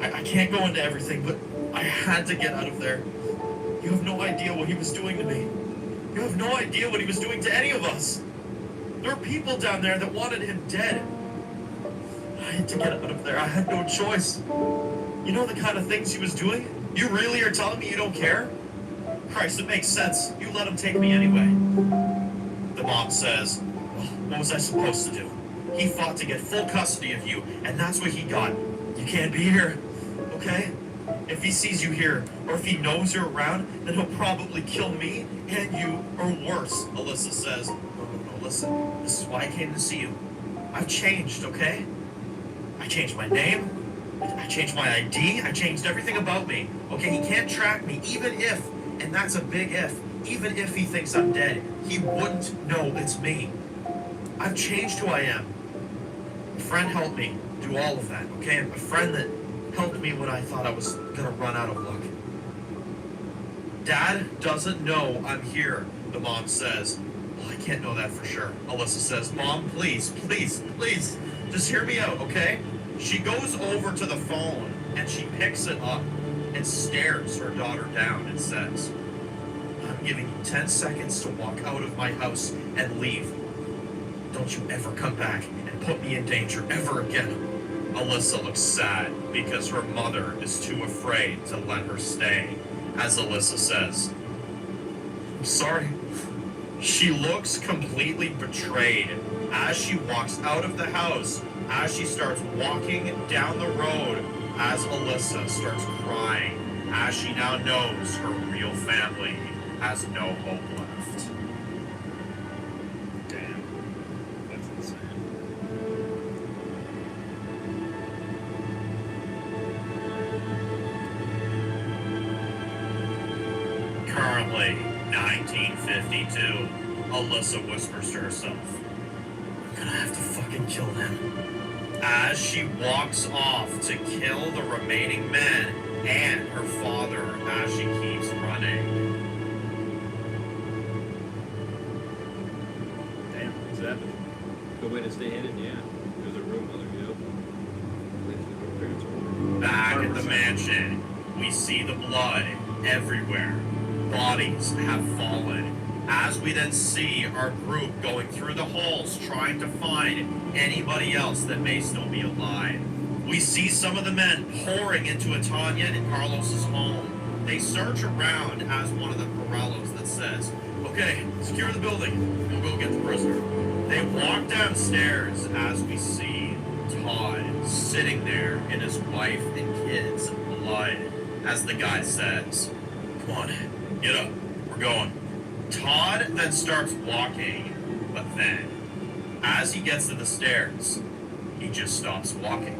Speaker 2: I can't go into everything, but I had to get out of there. You have no idea what he was doing to me. You have no idea what he was doing to any of us. There were people down there that wanted him dead. I had to get out of there. I had no choice. You know the kind of things he was doing? You really are telling me you don't care? Christ, it makes sense. You let him take me anyway." The mom says, "Well, what was I supposed to do? He fought to get full custody of you, and that's what he got. You can't be here, okay? If he sees you here, or if he knows you're around, then he'll probably kill me and you, or worse." Alyssa says, No, listen, this is why I came to see you. I've changed, okay? I changed my name, I changed my ID, I changed everything about me, okay? He can't track me, even if, and that's a big if, even if he thinks I'm dead, he wouldn't know it's me. I've changed who I am. A friend helped me do all of that, okay? A friend that helped me when I thought I was gonna run out of luck. Dad doesn't know I'm here, the mom says. Well, I can't know that for sure. Alyssa says, "Mom, please, please, please, just hear me out, okay?" She goes over to the phone and she picks it up and stares her daughter down and says, "I'm giving you 10 seconds to walk out of my house and leave. Don't you ever come back and put me in danger ever again." Alyssa looks sad because her mother is too afraid to let her stay. As Alyssa says, "I'm sorry." She looks completely betrayed as she walks out of the house, as she starts walking down the road, as Alyssa starts crying, as she now knows her real family has no hope left.
Speaker 1: Damn. That's insane.
Speaker 2: Currently, 1952, Alyssa whispers to herself, "I'm gonna have to fucking kill him." As she walks off to kill the remaining men and her father as she keeps running.
Speaker 1: Damn, what's happening? Good way to stay hidden, yeah. There's a room while they're
Speaker 2: Back at the mansion, we see the blood everywhere. Bodies have fallen. As we then see our group going through the halls trying to find anybody else that may still be alive. We see some of the men pouring into Tanya and Carlos's home. They search around as one of the Corrallos that says, "Okay, secure the building. We'll go get the prisoner." They walk downstairs as we see Todd sitting there in his wife and kids' blood as the guy says, "Come on, get up. We're going." Todd then starts walking, but then, as he gets to the stairs, he just stops walking.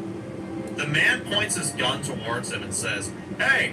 Speaker 2: The man points his gun towards him and says, "Hey,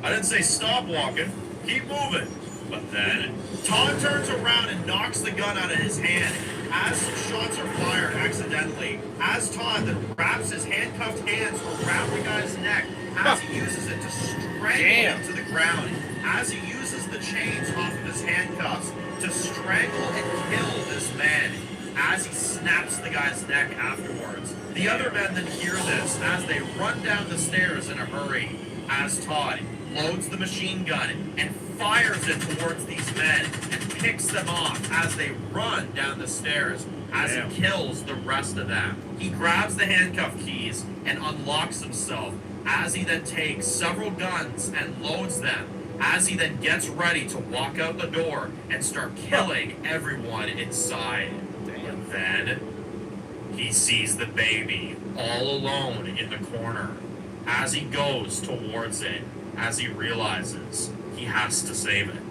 Speaker 2: I didn't say stop walking, keep moving." But then, Todd turns around and knocks the gun out of his hand as some shots are fired accidentally, as Todd then wraps his handcuffed hands around the guy's neck as he uses it to strangle him to the ground, as he uses the chains off of his handcuffs to strangle and kill this man, as he snaps the guy's neck afterwards. The other men then hear this as they run down the stairs in a hurry, as Todd loads the machine gun and fires it towards these men and picks them off as they run down the stairs, as he kills the rest of them. He grabs the handcuff keys and unlocks himself, as he then takes several guns and loads them, as he then gets ready to walk out the door and start killing everyone inside. And then he sees the baby all alone in the corner. As he goes towards it, as he realizes he has to save it.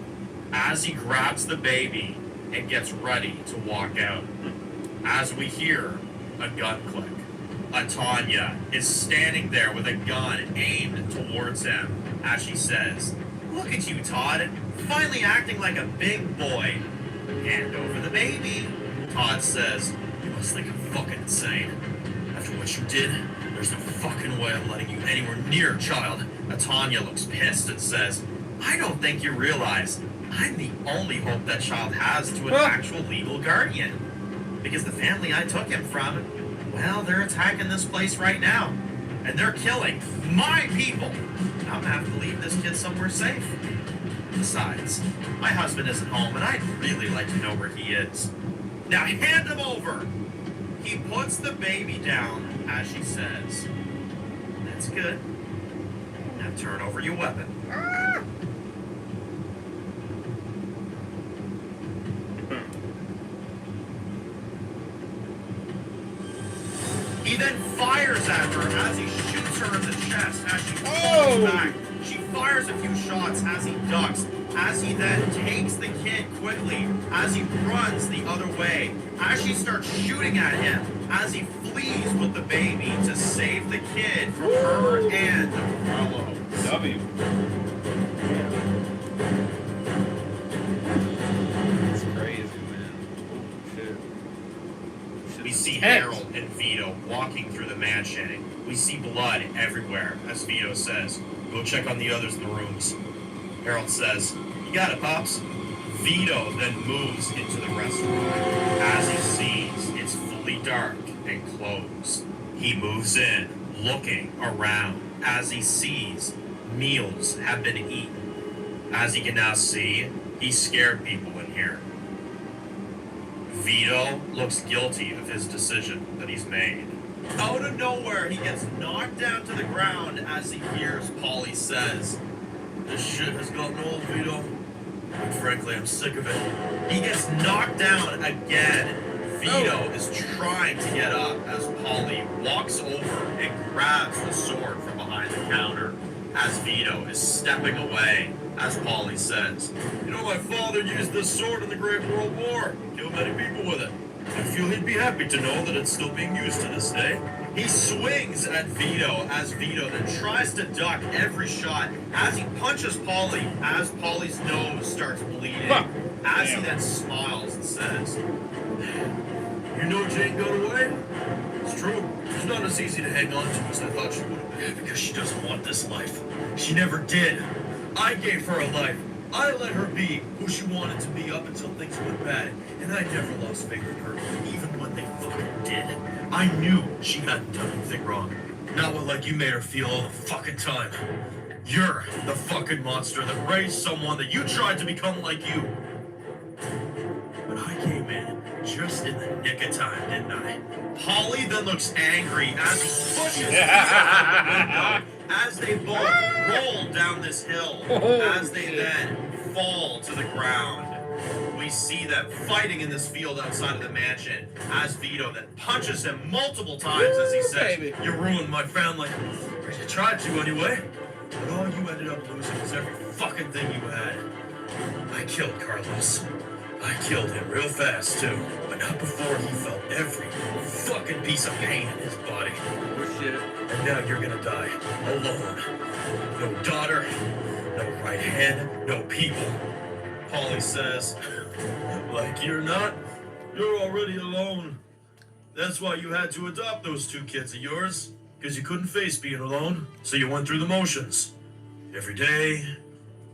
Speaker 2: As he grabs the baby and gets ready to walk out. As we hear a gun click. Tanya is standing there with a gun aimed towards him as she says, "Look at you, Todd, finally acting like a big boy. Hand over the baby." Todd says, "You must think I'm fucking insane. After what you did, there's no fucking way I'm letting you anywhere near a child." Tanya looks pissed and says, "I don't think you realize I'm the only hope that child has to an actual legal guardian. Because the family I took him from, well, they're attacking this place right now. And they're killing my people. I'm gonna have to leave this kid somewhere safe. Besides, my husband isn't home and I'd really like to know where he is. Now hand him over." He puts the baby down as she says, "That's good. Now turn over your weapon." He then fires at her as he shoots her in the chest as she falls back. She fires a few shots as he ducks, as he then takes the kid quickly, as he runs the other way, as she starts shooting at him, as he flees with the baby to save the kid from her and Carlo.
Speaker 1: W. It's crazy, man. Shit.
Speaker 2: We see Harold and Vito walking through the mansion. We see blood everywhere, as Vito says, "Go check on the others in the rooms." Harold says, "You got it, Pops." Vito then moves into the restroom. As he sees it's fully dark and closed, he moves in, looking around, as he sees meals have been eaten. As he can now see, he scared people in here. Vito looks guilty of his decision that he's made. Out of nowhere, he gets knocked down to the ground as he hears Polly says, "This shit has gotten old, Vito. And frankly, I'm sick of it." He gets knocked down again. Vito is trying to get up as Polly walks over and grabs the sword from behind the counter. As Vito is stepping away, as Polly says, "You know, my father used this sword in the Great World War. Killed many people with it. I feel he'd be happy to know that it's still being used to this day." He swings at Vito as Vito then tries to duck every shot as he punches Polly as Polly's nose starts bleeding. As he then smiles and says, "You know Jane got away? It's true. She's not as easy to hang on to as I thought she would have been. Because she doesn't want this life. She never did. I gave her a life. I let her be who she wanted to be up until things went bad. And I never lost faith in her, even when they fucking did. I knew she hadn't done anything wrong. Not what like you made her feel all the fucking time. You're the fucking monster that raised someone that you tried to become like you. But I came in just in the nick of time, didn't I?" Polly then looks angry as he pushes Vito out the window as they both roll down this hill, as they then fall to the ground. We see them fighting in this field outside of the mansion, as Vito then punches him multiple times as he says, "You ruined my family. Or you tried to anyway. But all you ended up losing was every fucking thing you had. I killed Carlos. I killed him real fast too, but not before he felt every fucking piece of pain in his body. And now you're gonna die alone. No daughter, no right hand, no people." Polly says, "Like you're not? You're already alone. That's why you had to adopt those two kids of yours, because you couldn't face being alone, so you went through the motions. Every day,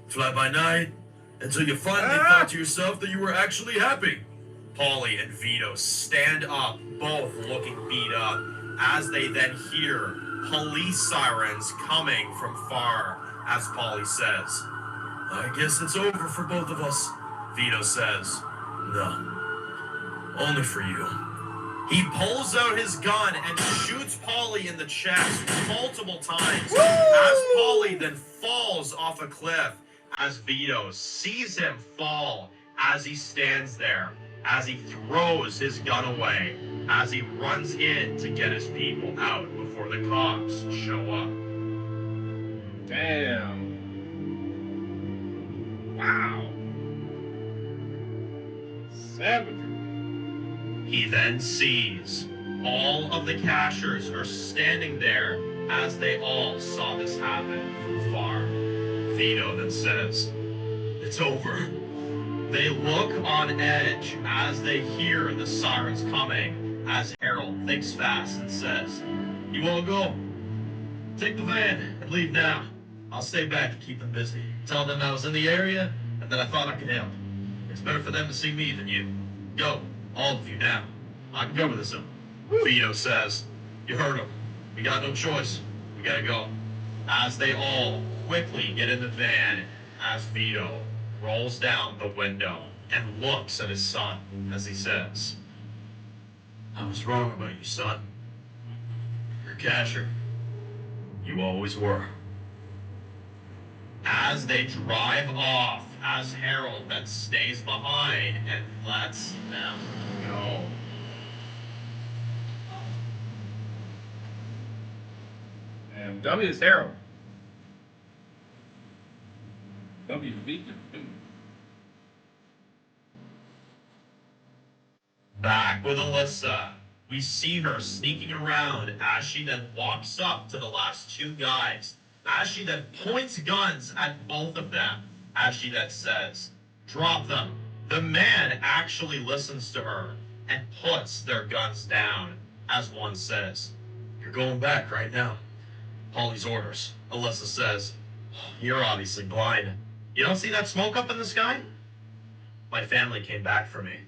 Speaker 2: fly by night, until you finally thought to yourself that you were actually happy. Polly and Vito stand up, both looking beat up, as they then hear police sirens coming from far, as Polly says, "I guess it's over for both of us." Vito says, "No, only for you." He pulls out his gun and shoots Polly in the chest multiple times, as Polly then falls off a cliff, as Vito sees him fall as he stands there, as he throws his gun away, as he runs in to get his people out before the cops show up.
Speaker 1: Damn. Wow. Savage.
Speaker 2: He then sees all of the cashers are standing there as they all saw this happen from far. Vito then says, "It's over." They look on edge as they hear the sirens coming, as Harold thinks fast and says, "You all go. Take the van and leave now. I'll stay back and keep them busy. Tell them I was in the area and that I thought I could help. It's better for them to see me than you. Go, all of you now. I can cover this up." Vito says, "You heard him. We got no choice. We gotta go." As they all quickly get in the van, as Vito rolls down the window and looks at his son as he says, "I was wrong about you, son. You're a casher. You always were." As they drive off, as Harold then stays behind and lets them go.
Speaker 1: And W is Harold. W is Victor.
Speaker 2: Back with Alyssa, we see her sneaking around as she then walks up to the last two guys, as she then points guns at both of them, as she then says, "Drop them." The man actually listens to her and puts their guns down, as one says, "You're going back right now." Polly's orders. Alyssa says, "You're obviously blind. You don't see that smoke up in the sky? My family came back for me,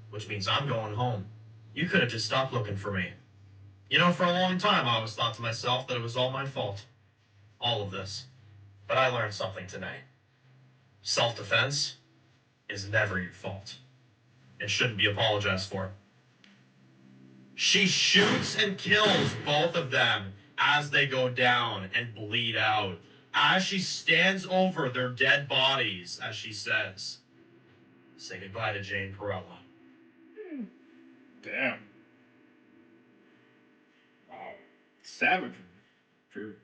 Speaker 2: which means I'm going home. You could have just stopped looking for me. You know, for a long time, I always thought to myself that it was all my fault. All of this. But I learned something tonight. Self-defense is never your fault. It shouldn't be apologized for." She shoots and kills both of them as they go down and bleed out, as she stands over their dead bodies, as she says, "Say goodbye to Jane Perella."
Speaker 1: Damn. Wow. Savage. True.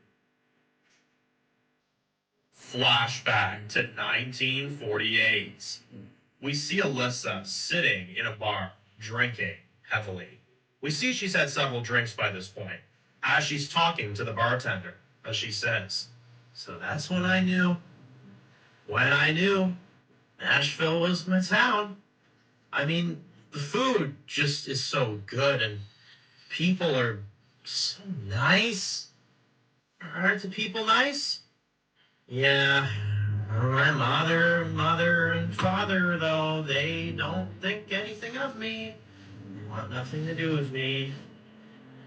Speaker 2: Flashback to 1948. We see Alyssa sitting in a bar, drinking heavily. We see she's had several drinks by this point, as she's talking to the bartender, as she says, "So that's when I knew. When I knew Nashville was my town. I mean, the food just is so good, and people are so nice. Aren't the people nice? Yeah, my mother and father, though, they don't think anything of me. They want nothing to do with me.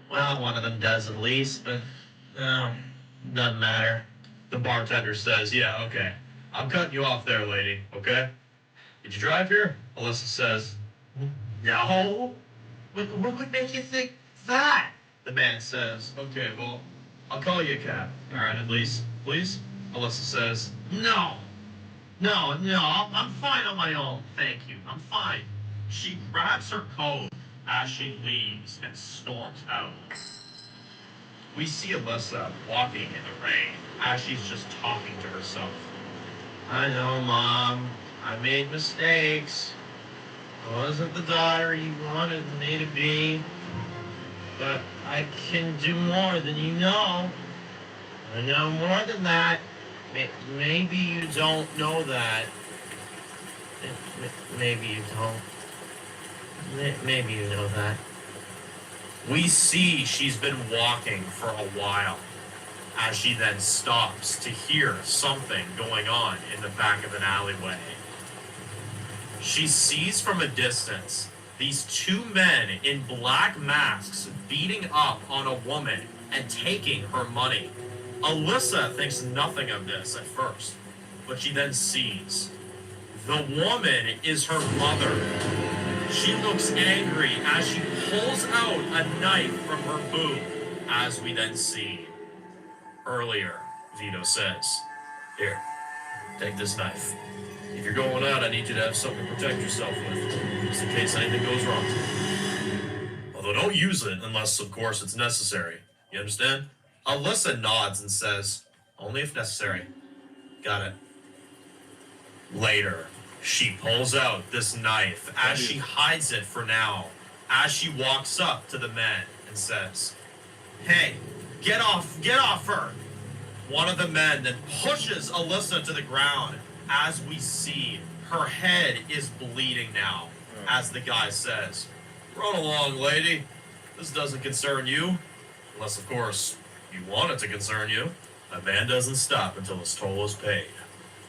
Speaker 2: Well, one of them does at least, but no, doesn't matter." The bartender says, "Yeah, okay. I'm cutting you off there, lady, okay? Did you drive here?" Alyssa says, "No. What would make you think that?" The man says, "Okay, well, I'll call you a cab. All right, at least, please." Alyssa says, "No. No, I'm fine on my own. Thank you. I'm fine." She grabs her coat as she leaves and storms out. We see Alyssa walking in the rain as she's just talking to herself. "I know, Mom. I made mistakes. I wasn't the daughter you wanted me to be. But I can do more than you know. I know more than that. Maybe you don't know that. Maybe you don't. Maybe you know that." We see she's been walking for a while, as she then stops to hear something going on in the back of an alleyway. She sees from a distance these two men in black masks beating up on a woman and taking her money. Alyssa thinks nothing of this at first, but she then sees the woman is her mother. She looks angry as she pulls out a knife from her boot, as we then see. Earlier, Vito says, "Here, take this knife. If you're going out, I need you to have something to protect yourself with, just in case anything goes wrong. Although don't use it unless, of course, it's necessary. You understand?" Alyssa nods and says, "Only if necessary. Got it." Later, she pulls out this knife as she hides it for now, as she walks up to the men and says, "Hey, get off her." One of the men then pushes Alyssa to the ground as we see her head is bleeding now, as the guy says, "Run along, lady. This doesn't concern you. Unless, of course, you want it to concern you. A man doesn't stop until his toll is paid."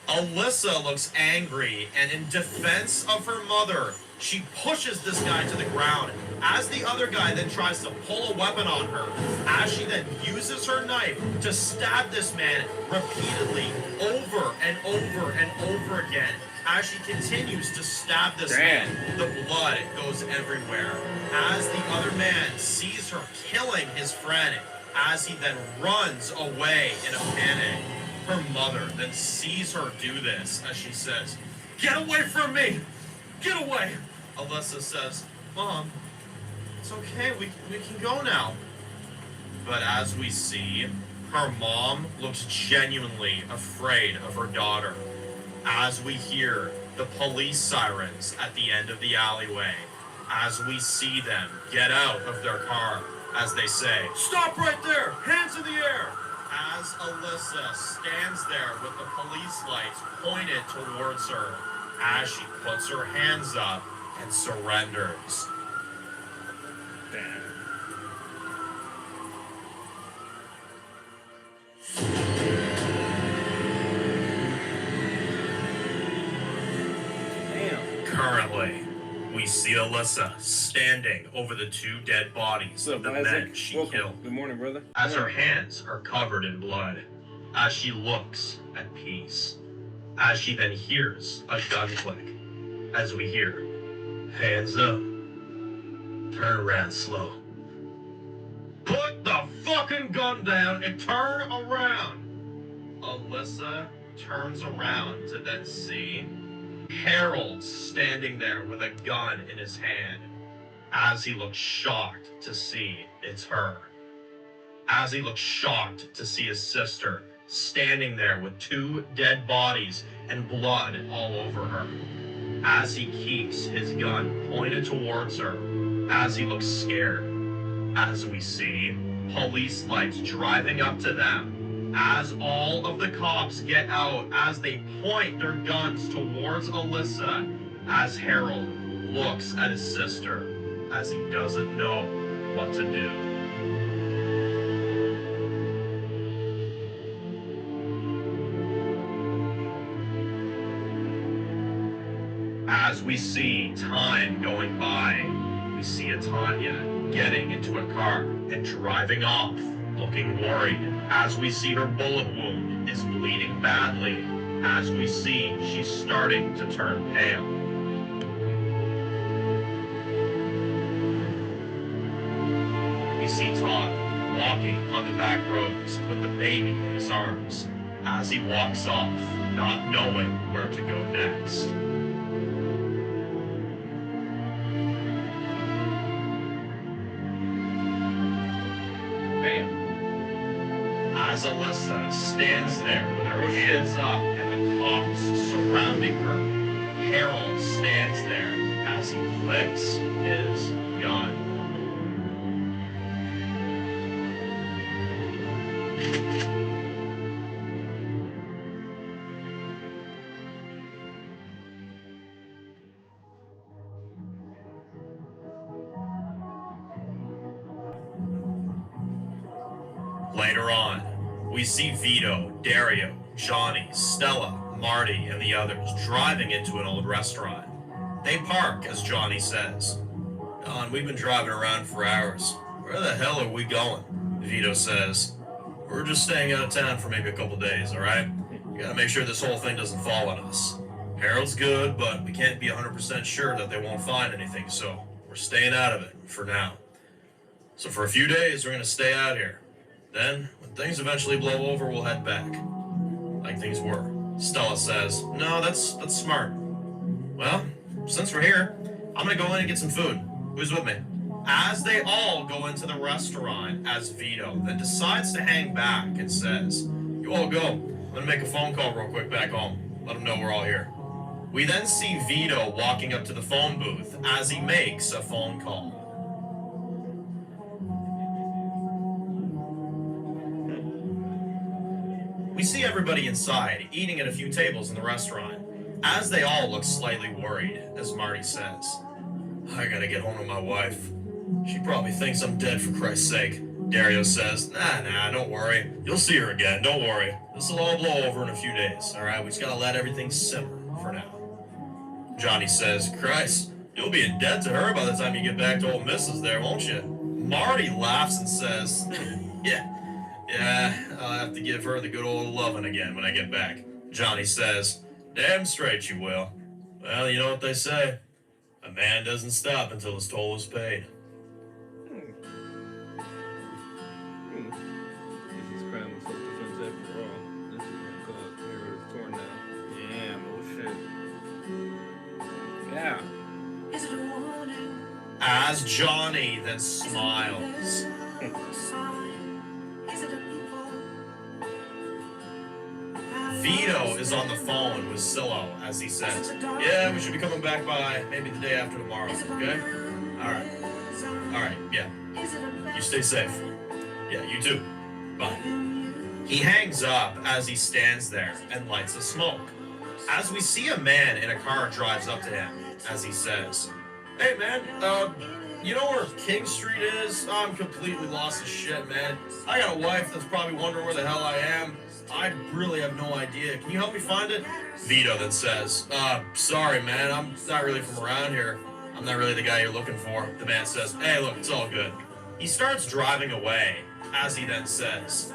Speaker 2: Alyssa looks angry, and in defense of her mother, she pushes this guy to the ground as the other guy then tries to pull a weapon on her, as she then uses her knife to stab this man repeatedly over and over and over again. As she continues to stab this man, the blood goes everywhere. As the other man sees her killing his friend, as he then runs away in a panic. Her mother then sees her do this as she says, "Get away from me! Get away!" Alyssa says, "Mom, it's okay, we can go now." But as we see, her mom looks genuinely afraid of her daughter. As we hear the police sirens at the end of the alleyway, as we see them get out of their car, as they say, "Stop right there! Hands in the air!" As Alyssa stands there with the police lights pointed towards her, as she puts her hands up and surrenders.
Speaker 1: Damn.
Speaker 2: Currently, we see Alyssa standing over the two dead bodies of the men she killed.
Speaker 1: Good morning, brother.
Speaker 2: As her hands are covered in blood, as she looks at peace, as she then hears a gun click, as we hear, "Hands up, turn around slow. Put the fucking gun down and turn around." Alyssa turns around to then see Harold standing there with a gun in his hand, as he looks shocked to see it's her. As he looks shocked to see his sister standing there with two dead bodies and blood all over her. As he keeps his gun pointed towards her, as he looks scared. As we see police lights driving up to them, as all of the cops get out, as they point their guns towards Alyssa, as Harold looks at his sister, as he doesn't know what to do. As we see time going by, we see Tanya getting into a car and driving off, looking worried, as we see her bullet wound is bleeding badly, as we see she's starting to turn pale. We see Todd walking on the back roads with the baby in his arms, as he walks off, not knowing where to go next. As Alyssa stands there with her hands up and the cops surrounding her, Harold stands there as he flicks his gun. Later on, we see Vito, Dario, Johnny, Stella, Marty, and the others driving into an old restaurant. They park, as Johnny says. Don, we've been driving around for hours. Where the hell are we going? Vito says. We're just staying out of town for maybe a couple days, alright? We gotta make sure this whole thing doesn't fall on us. Harold's good, but we can't be 100% sure that they won't find anything, so we're staying out of it for now. So for a few days, we're gonna stay out here. Then, when things eventually blow over, we'll head back. Like things were. Stella says, no, that's smart. Well, since we're here, I'm gonna go in and get some food. Who's with me? As they all go into the restaurant, as Vito then decides to hang back and says, you all go. I'm gonna make a phone call real quick back home. Let them know we're all here. We then see Vito walking up to the phone booth as he makes a phone call. We see everybody inside, eating at a few tables in the restaurant, as they all look slightly worried, as Marty says. I gotta get home to my wife. She probably thinks I'm dead, for Christ's sake. Dario says, nah, don't worry. You'll see her again, don't worry. This'll all blow over in a few days, alright? We just gotta let everything simmer for now. Johnny says, Christ, you'll be in debt to her by the time you get back to old Mrs. there, won't you? Marty laughs and says, yeah, I'll have to give her the good old lovin' again when I get back. Johnny says, damn straight you will. Well, you know what they say. A man doesn't stop until his toll is paid.
Speaker 1: This is crime with self-defense after all. This is gonna cause Hero's torn now. Yeah, Yeah.
Speaker 3: Is it a warning?
Speaker 2: As Johnny then smiles.
Speaker 3: Is it a people?
Speaker 2: Vito is on the phone with Silo as he says, yeah, we should be coming back by maybe the day after tomorrow, okay? Alright, yeah. You stay safe. Yeah, you too. Bye. He hangs up as he stands there and lights a smoke. As we see a man in a car drives up to him as he says, hey man, you know where King Street is? I'm completely lost as shit, man. I got a wife that's probably wondering where the hell I am. I really have no idea. Can you help me find it? Vito then says, sorry man, I'm not really from around here. I'm not really the guy you're looking for. The man says, hey look, it's all good. He starts driving away as he then says,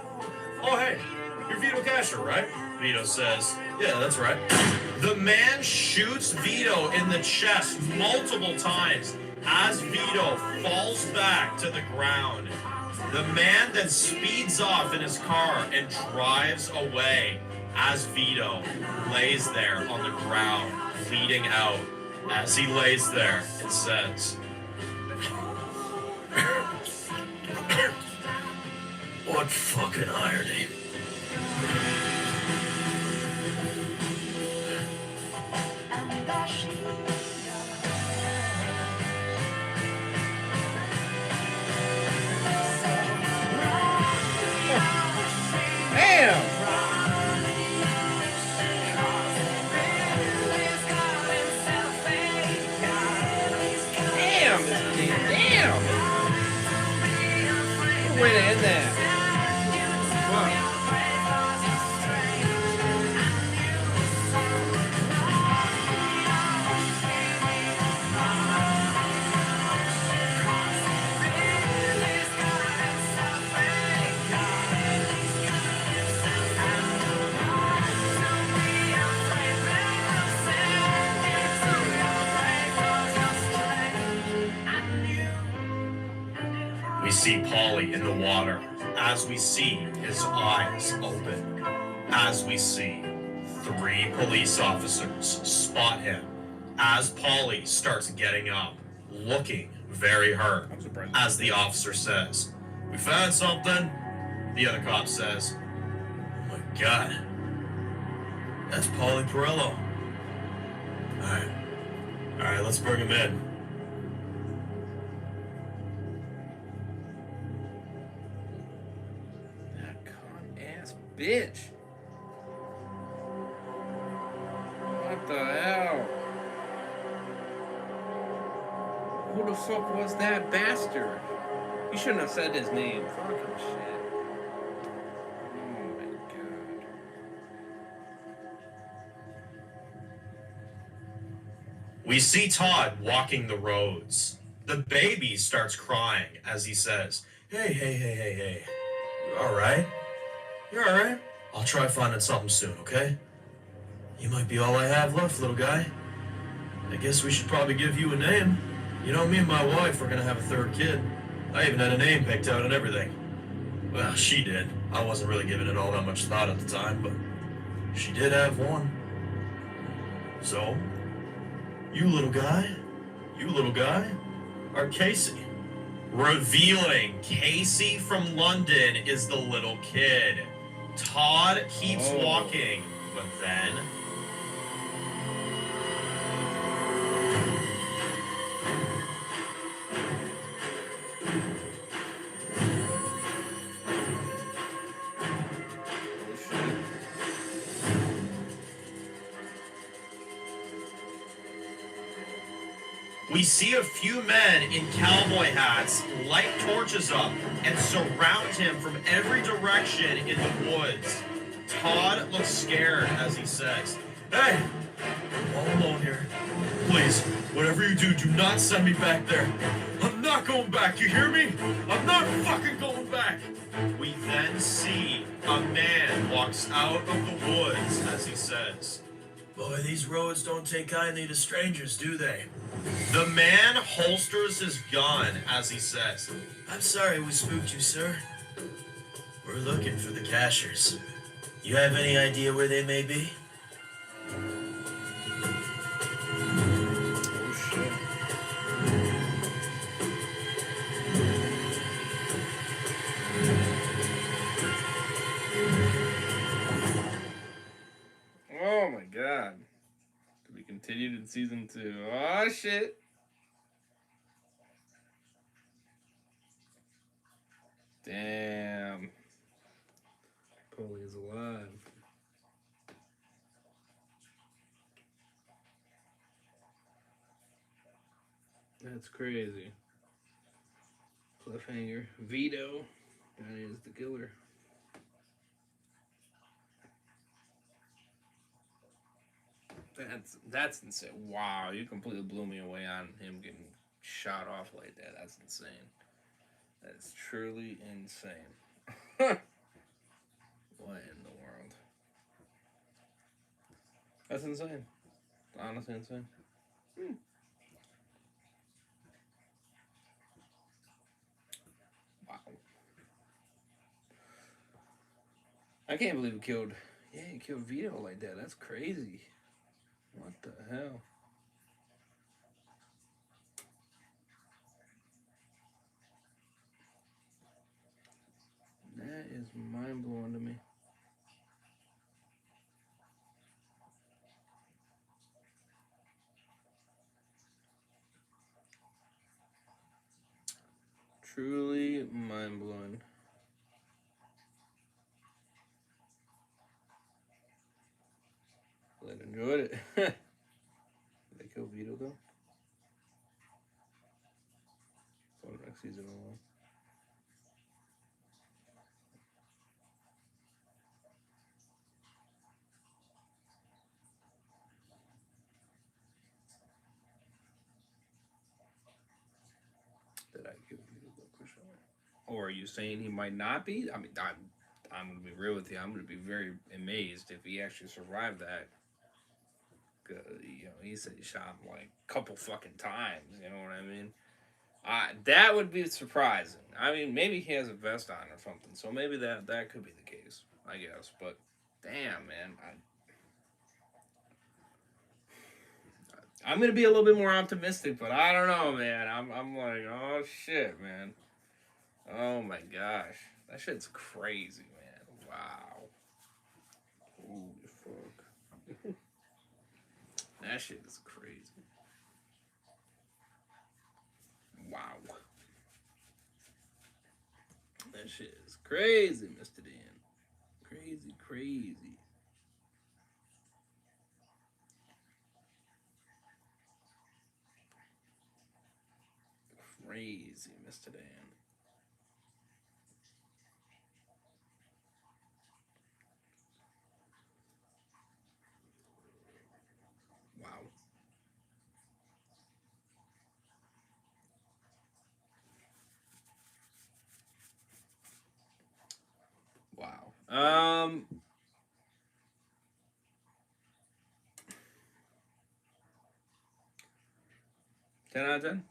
Speaker 2: oh hey, you're Vito Casher, right? Vito says, yeah, that's right. The man shoots Vito in the chest multiple times as Vito falls back to the ground. The man then speeds off in his car and drives away as Vito lays there on the ground, bleeding out as he lays there and says, what fucking irony.
Speaker 1: Damn! Damn, this game. Damn! What a way to end that. Fuck.
Speaker 2: We see Paulie in the water as we see his eyes open. As we see 3 police officers spot him as Paulie starts getting up, looking very hurt.
Speaker 1: I'm surprised.
Speaker 2: As the officer says, we found something. The other cop says, oh my God, that's Paulie Perillo. All right, let's bring him in.
Speaker 1: That con-ass bitch. What the hell? Who the fuck was that bastard? You shouldn't have said his name. Fucking shit. Oh my god.
Speaker 2: We see Todd walking the roads. The baby starts crying as he says, "Hey, hey, hey, hey, hey. You're alright? You're alright? I'll try finding something soon, okay? You might be all I have left, little guy. I guess we should probably give you a name. You know, me and my wife are gonna have a third kid. I even had a name picked out and everything. Well, she did. I wasn't really giving it all that much thought at the time, but she did have one. So, you little guy, are Casey." Revealing Casey from London is the little kid. Todd keeps walking, but then we see a few men in cowboy hats light torches up and surround him from every direction in the woods. Todd looks scared as he says, "Hey, I'm all alone here. Please, whatever you do, do not send me back there. I'm not going back, you hear me? I'm not fucking going back." We then see a man walks out of the woods as he says, "Boy, these roads don't take kindly to strangers, do they?" The man holsters his gun as he says, "I'm sorry we spooked you, sir. We're looking for the cashers. You have any idea where they may be?"
Speaker 1: Oh shit. Oh my god. To be continued in season 2. Oh shit. Damn. Polly is alive. That's crazy. Cliffhanger. Vito. That is the killer. That's insane. Wow, you completely blew me away on him getting shot off like that. That's insane. That's truly insane. What in the world? That's insane. Honestly insane. Wow. I can't believe he killed. Yeah, he killed Vito like that. That's crazy. What the hell? That is mind blowing to me. Truly mind blowing. Glad I enjoyed it. Did they kill Vito though? For the next season alone. Did I kill Vito though? For sure. Or are you saying he might not be? I mean, I'm gonna be real with you. I'm gonna be very amazed if he actually survived that. You know, he said he shot him like a couple fucking times. You know what I mean? That would be surprising. I mean, maybe he has a vest on or something, so maybe that could be the case. I guess, but damn, man, I'm gonna be a little bit more optimistic, but I don't know, man. I'm like, oh shit, man. Oh my gosh, that shit's crazy, man. Wow. Holy fuck. That shit is crazy. Wow. That shit is crazy, Mr. Dan. Crazy, crazy. Crazy, Mr. Dan. Wow. Um, 10 out of 10.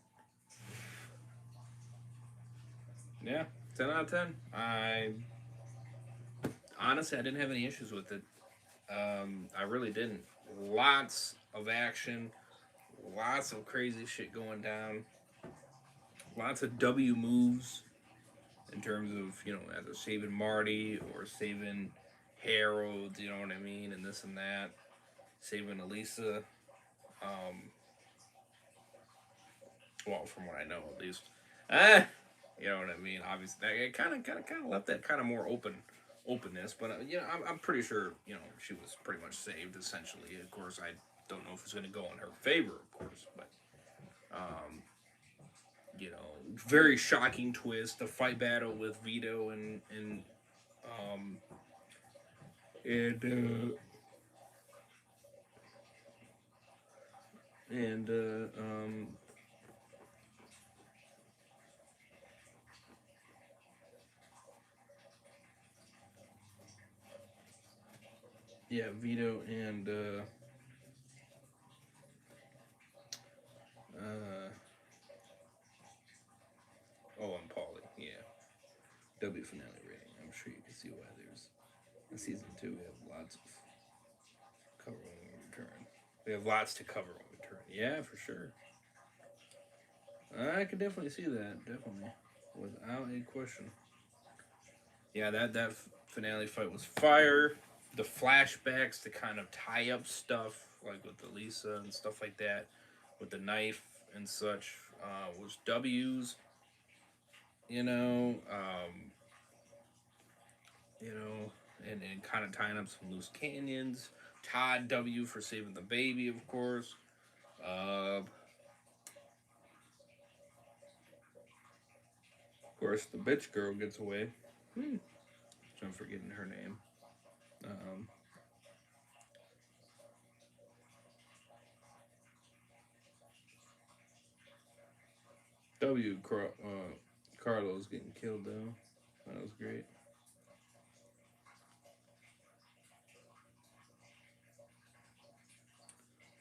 Speaker 1: Yeah, 10 out of 10. I honestly I didn't have any issues with it. I really didn't. Lots of action, lots of crazy shit going down, lots of W moves in terms of either saving Marty or saving Harold. You know what I mean, and this and that, saving Elisa. Um, well, from what I know, at least. Ah, you know what I mean. Obviously, it kind of left that kind of more openness, but I'm pretty sure she was pretty much saved essentially. Of course, I don't know if it's going to go in her favor, of course, but um, very shocking twist. The fight battle with Vito um and and yeah, Vito and uh oh, and Paulie, yeah. W finale rating. I'm sure you can see why there's in season 2 we have lots of cover when we return. We have lots to cover when we return. Yeah, for sure. I could definitely see that. Definitely, without a question. Yeah, that finale fight was fire. The flashbacks to kind of tie up stuff, like with Elisa and stuff like that, with the knife and such, was W's. You know, um, you know, and kind of tying up some loose canyons. Todd W for saving the baby, of course. Of course, the bitch girl gets away. I'm forgetting her name. Um, Carlos getting killed though. That was great.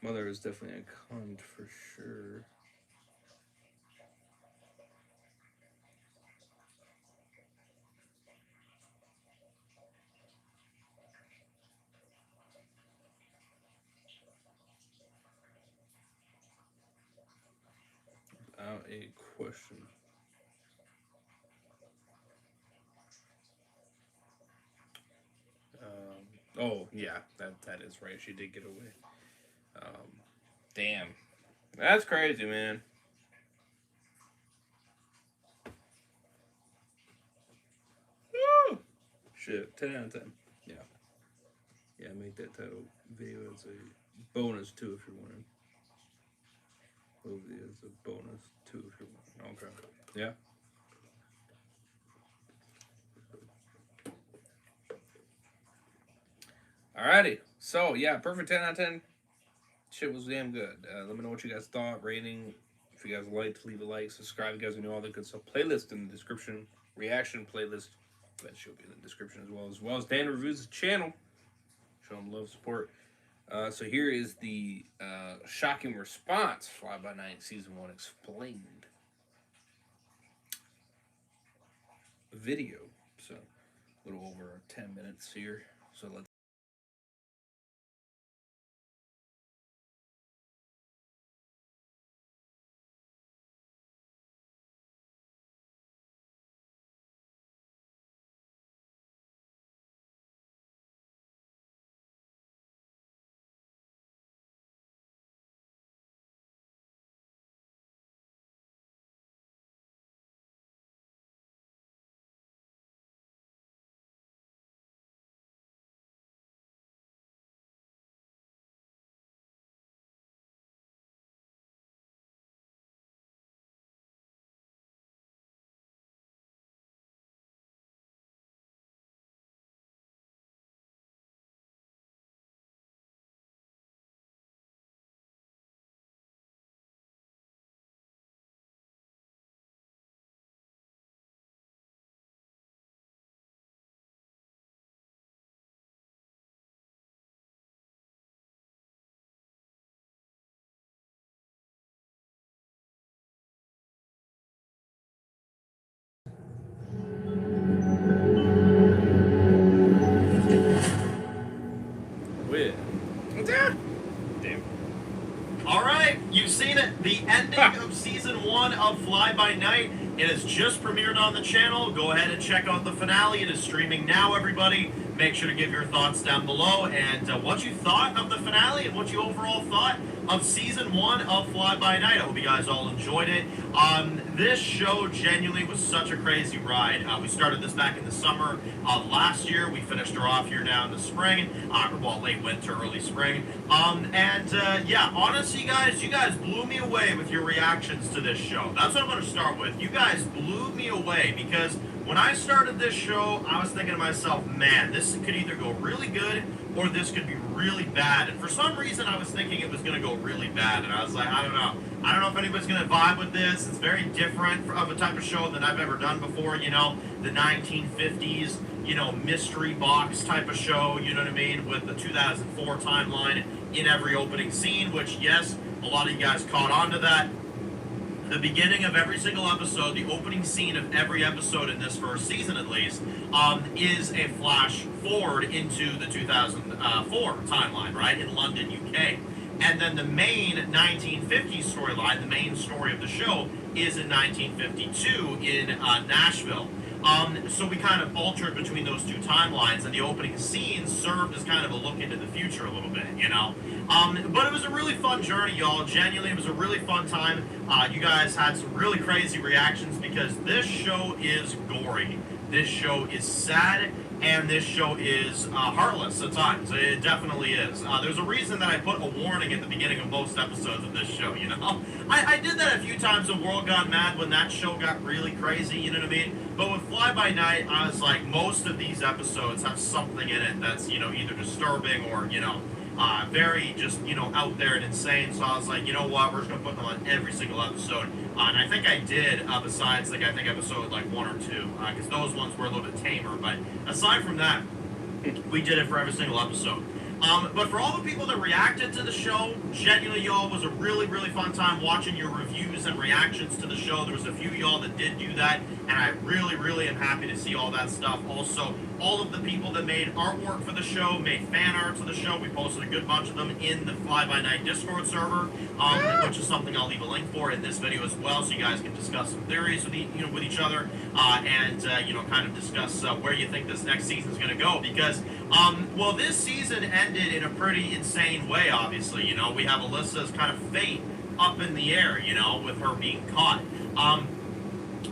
Speaker 1: Mother is definitely a cunt for sure. Without a question. Oh yeah, that is right. She did get away. Um, damn, that's crazy, man. Woo! Shit, 10 out of 10. Yeah, yeah. Make that title video as a bonus too if you're wanting. Movie as a bonus too if you're wanting. Okay. Yeah. Alrighty. So yeah, perfect 10 out of 10. Shit was damn good. Let me know what you guys thought. Rating. If you guys liked, leave a like. Subscribe. You guys know all the good stuff. Playlist in the description. Reaction playlist. That should be in the description as well as Dan reviews the channel. Show him love, support. So here is the shocking response. Fly by Night season 1 explained video. So a little over 10 minutes here. So let's
Speaker 2: It has just premiered on the channel. Go ahead and check out the finale. It is streaming now, everybody. Make sure to give your thoughts down below and what you thought of the finale and what you overall thought of season 1 of Fly By Night. I hope you guys all enjoyed it. This show genuinely was such a crazy ride. We started this back in the summer of last year. We finished her off here now in the spring, well, late winter, early spring. Yeah, honestly, you guys blew me away with your reactions to this show. That's what I'm going to start with. You guys blew me away because when I started this show, I was thinking to myself, man, this could either go really good or this could be really bad. And for some reason, I was thinking it was going to go really bad. And I was like, I don't know. I don't know if anybody's going to vibe with this. It's very different of a type of show that I've ever done before, you know, the 1950s, you know, mystery box type of show, you know what I mean, with the 2004 timeline in every opening scene, which, yes, a lot of you guys caught on to that. The beginning of every single episode, the opening scene of every episode in this first season at least, is a flash forward into the 2004 timeline, right, in London, UK. And then the main 1950s storyline, the main story of the show, is in 1952 in Nashville. So we kind of altered between those two timelines, and the opening scenes served as kind of a look into the future a little bit, you know? But it was a really fun journey, y'all. Genuinely, it was a really fun time. You guys had some really crazy reactions because this show is gory. This show is sad, and this show is heartless at times. It definitely is. There's a reason that I put a warning at the beginning of most episodes of this show, you know? I did that a few times in World Gone Mad when that show got really crazy, you know what I mean? But with Fly By Night, I was like, most of these episodes have something in it that's, you know, either disturbing or, you know, very just, you know, out there and insane. So I was like, you know what, we're just going to put them on every single episode. And I think I did, besides, like, I think episode, like, 1 or 2, because those ones were a little bit tamer. But aside from that, we did it for every single episode. But for all the people that reacted to the show, genuinely, y'all, was a really, really fun time watching your reviews and reactions to the show. There was a few y'all that did do that, and I really, really am happy to see all that stuff. Also, all of the people that made artwork for the show, made fan art for the show. We posted a good bunch of them in the Fly By Night Discord server, which is something I'll leave a link for in this video as well, so you guys can discuss some theories with each other, and you know, kind of discuss where you think this next season is going to go. Because well, this season ended in a pretty insane way. Obviously, you know, we have Alyssa's kind of fate up in the air, you know, with her being caught.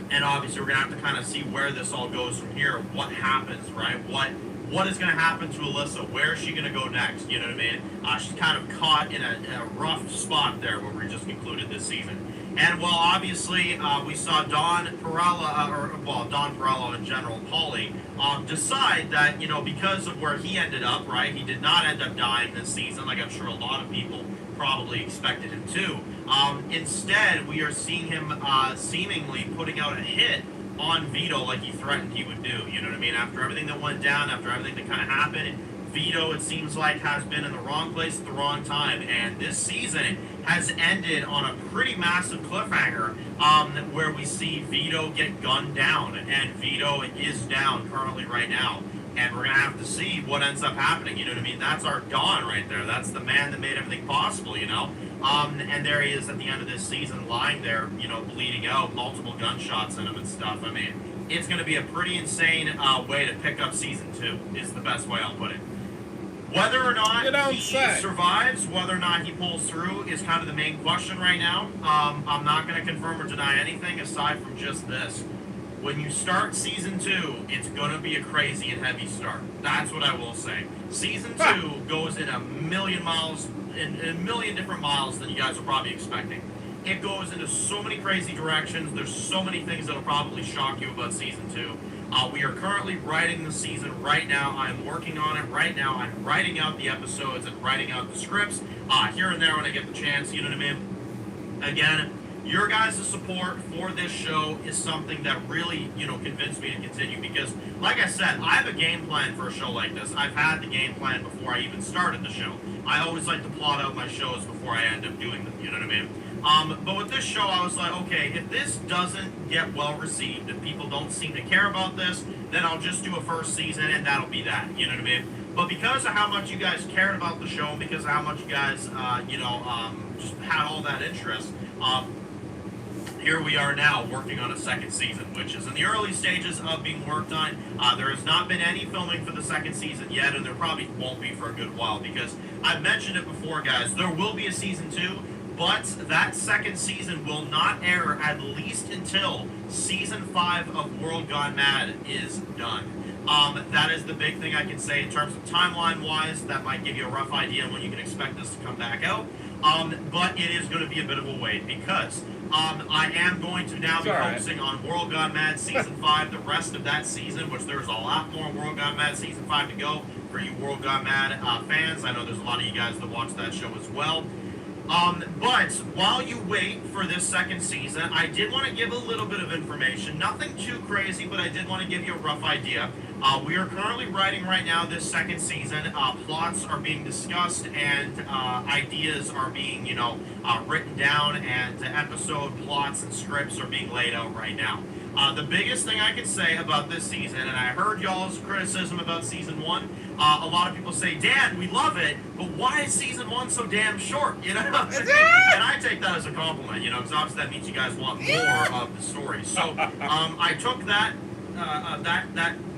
Speaker 2: And obviously we're gonna have to kind of see where this all goes from here. What happens, right? What is gonna happen to Alyssa? Where is she gonna go next? You know what I mean? She's kind of caught in a rough spot there where we just concluded this season. And while obviously we saw Don Perello, Don Perello in general, Paulie, decide that, you know, because of where he ended up, right? He did not end up dying this season, like I'm sure a lot of people probably expected him to. Instead, we are seeing him seemingly putting out a hit on Vito like he threatened he would do. You know what I mean? After everything that went down, after everything that kind of happened, Vito, it seems like, has been in the wrong place at the wrong time. And this season has ended on a pretty massive cliffhanger where we see Vito get gunned down. And Vito is down currently right now. And we're going to have to see what ends up happening. You know what I mean? That's our Don right there. That's the man that made everything possible, you know? And there he is at the end of this season, lying there, you know, bleeding out, multiple gunshots in him and stuff. I mean, it's going to be a pretty insane way to pick up season 2, is the best way I'll put it. Whether or not he survives, whether or not he pulls through is kind of the main question right now. I'm not going to confirm or deny anything aside from just this. When you start season 2, it's going to be a crazy and heavy start. That's what I will say. Season 2 goes in a million miles, in a million different miles than you guys are probably expecting. It goes into so many crazy directions. There's so many things that'll probably shock you about season 2. We are currently writing the season right now. I'm working on it right now. I'm writing out the episodes and writing out the scripts here and there when I get the chance. You know what I mean? Again, your guys' support for this show is something that really, you know, convinced me to continue because, like I said, I have a game plan for a show like this. I've had the game plan before I even started the show. I always like to plot out my shows before I end up doing them, you know what I mean? But with this show, I was like, okay, if this doesn't get well received, if people don't seem to care about this, then I'll just do a first season and that'll be that, you know what I mean? But because of how much you guys cared about the show, because of how much you guys, you know, just had all that interest, here we are now working on a second season, which is in the early stages of being worked on. There has not been any filming for the second season yet, and there probably won't be for a good while, because I've mentioned it before, guys. There will be a season 2, but that second season will not air at least until season 5 of World Gone Mad is done. That is the big thing I can say in terms of timeline-wise. That might give you a rough idea on when you can expect this to come back out. But it is going to be a bit of a wait, because I am going to now be focusing on World Gone Mad Season 5, the rest of that season, which there's a lot more World Gone Mad Season 5 to go for you World Gone Mad fans. I know there's a lot of you guys that watch that show as well. But while you wait for this second season, I did want to give a little bit of information. Nothing too crazy, but I did want to give you a rough idea. We are currently writing right now this second season. Plots are being discussed, and ideas are being, written down, and episode plots and scripts are being laid out right now. The biggest thing I can say about this season, and I heard y'all's criticism about season 1, a lot of people say, Dan, we love it, but why is season 1 so damn short? And I take that as a compliment, because obviously that means you guys want more of the story. So I took that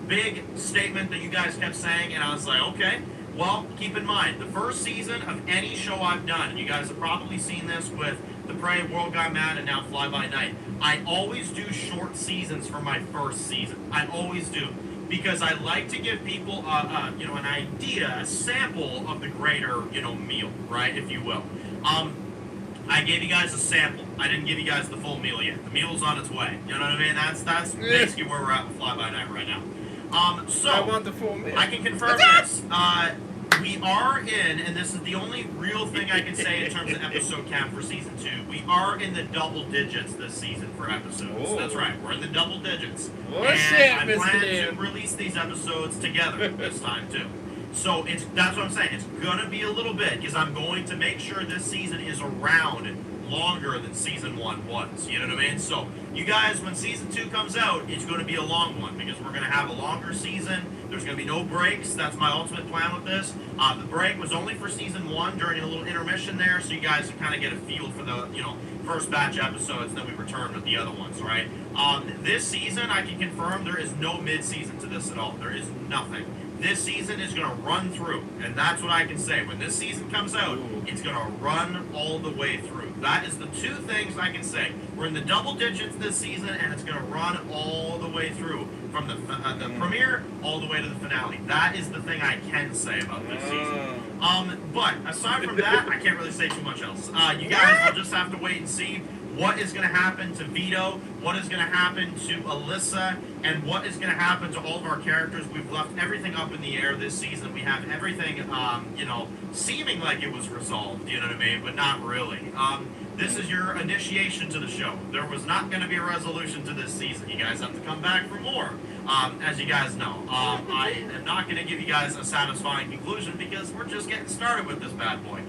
Speaker 2: big statement that you guys kept saying, and I was like, okay, well, keep in mind, the first season of any show I've done, and you guys have probably seen this with The Prey, World Gone Mad, and now Fly By Night, I always do short seasons for my first season. I always do. Because I like to give people, an idea, a sample of the greater, meal, right, if you will. I gave you guys a sample. I didn't give you guys the full meal yet. The meal's on its way. You know what I mean? That's basically where we're at with Fly By Night right now. So
Speaker 1: I want the full meal.
Speaker 2: I can confirm this. We are in, and this is the only real thing I can say in terms of episode count for season 2. We are in the double digits this season for episodes.
Speaker 1: Ooh.
Speaker 2: That's right. We're in the double digits.
Speaker 1: Well,
Speaker 2: and
Speaker 1: shit,
Speaker 2: I
Speaker 1: Mr.
Speaker 2: plan
Speaker 1: Dan.
Speaker 2: to release these episodes together this time too. So that's what I'm saying. It's gonna be a little bit, because I'm going to make sure this season is around longer than season 1 was. You know what I mean? So you guys, when season 2 comes out, it's going to be a long one, because we're going to have a longer season. There's going to be no breaks. That's my ultimate plan with this. The break was only for season 1 during a little intermission there, so you guys can kind of get a feel for the first batch episodes. Then we return with the other ones, right? This season, I can confirm there is no mid-season to this at all. There is nothing. This season is going to run through, and that's what I can say. When this season comes out, it's going to run all the way through. That is the two things I can say. We're in the double digits this season, and it's going to run all the way through, from the premiere all the way to the finale. That is the thing I can say about this season. But aside from that, I can't really say too much else. You guys will just have to wait and see what is going to happen to Vito, what is going to happen to Alyssa, and what is going to happen to all of our characters. We've left everything up in the air this season. We have everything, seeming like it was resolved, you know what I mean, but not really. This is your initiation to the show. There was not going to be a resolution to this season. You guys have to come back for more, as you guys know. I am not going to give you guys a satisfying conclusion, because we're just getting started with this bad boy.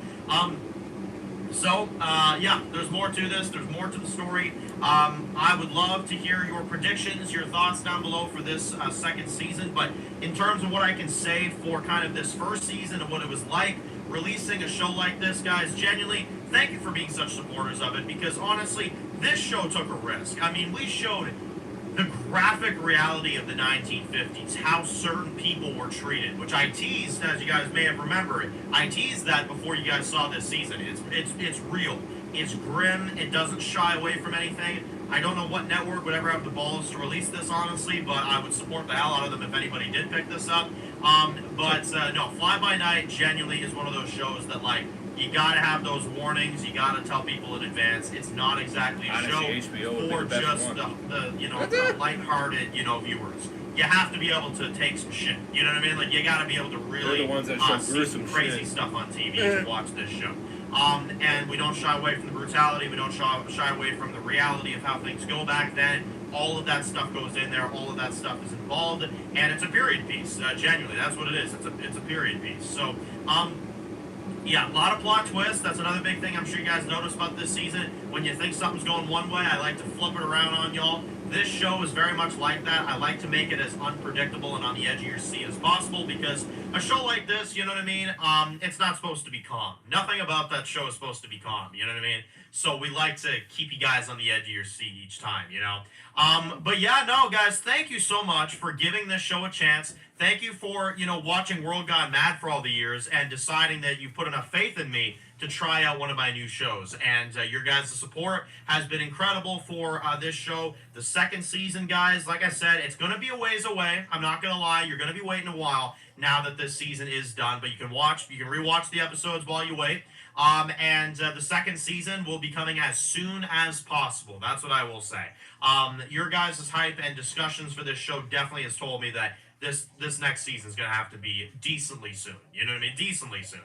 Speaker 2: There's more to this. There's more to the story. I would love to hear your predictions, your thoughts down below for this second season. But in terms of what I can say for kind of this first season and what it was like releasing a show like this, guys, genuinely, thank you for being such supporters of it, because honestly, this show took a risk. I mean, we showed the graphic reality of the 1950s, how certain people were treated, which I teased, as you guys may have remembered. I teased that before you guys saw this season. It's real. It's grim. It doesn't shy away from anything. I don't know what network would ever have the balls to release this, honestly, but I would support the hell out of them if anybody did pick this up. No, Fly By Night genuinely is one of those shows that, like, you gotta have those warnings. You gotta tell people in advance. It's not exactly a show for just the lighthearted, viewers. You have to be able to take some shit. You know what I mean? Like, you gotta be able to really see some crazy stuff on TV to watch this show. And we don't shy away from the brutality. We don't shy away from the reality of how things go back then. All of that stuff goes in there. All of that stuff is involved, and it's a period piece. Genuinely, that's what it is. It's a period piece. So, a lot of plot twists. That's another big thing I'm sure you guys noticed about this season. When you think something's going one way, I like to flip it around on y'all. this show is very much like that. I like to make it as unpredictable and on the edge of your seat as possible because a show like this, you know what I mean? It's not supposed to be calm. Nothing about that show is supposed to be calm. You know what I mean? So we like to keep you guys on the edge of your seat each time. You know. But yeah, no, guys, thank you so much for giving this show a chance. Thank you for, watching World Gone Mad for all the years and deciding that you put enough faith in me to try out one of my new shows. And your guys' support has been incredible for this show. The second season, guys, like I said, it's going to be a ways away. I'm not going to lie. You're going to be waiting a while now that this season is done. But you can rewatch the episodes while you wait. And the second season will be coming as soon as possible. That's what I will say. Your guys' hype and discussions for this show definitely has told me that this next season is going to have to be decently soon. You know what I mean? Decently soon.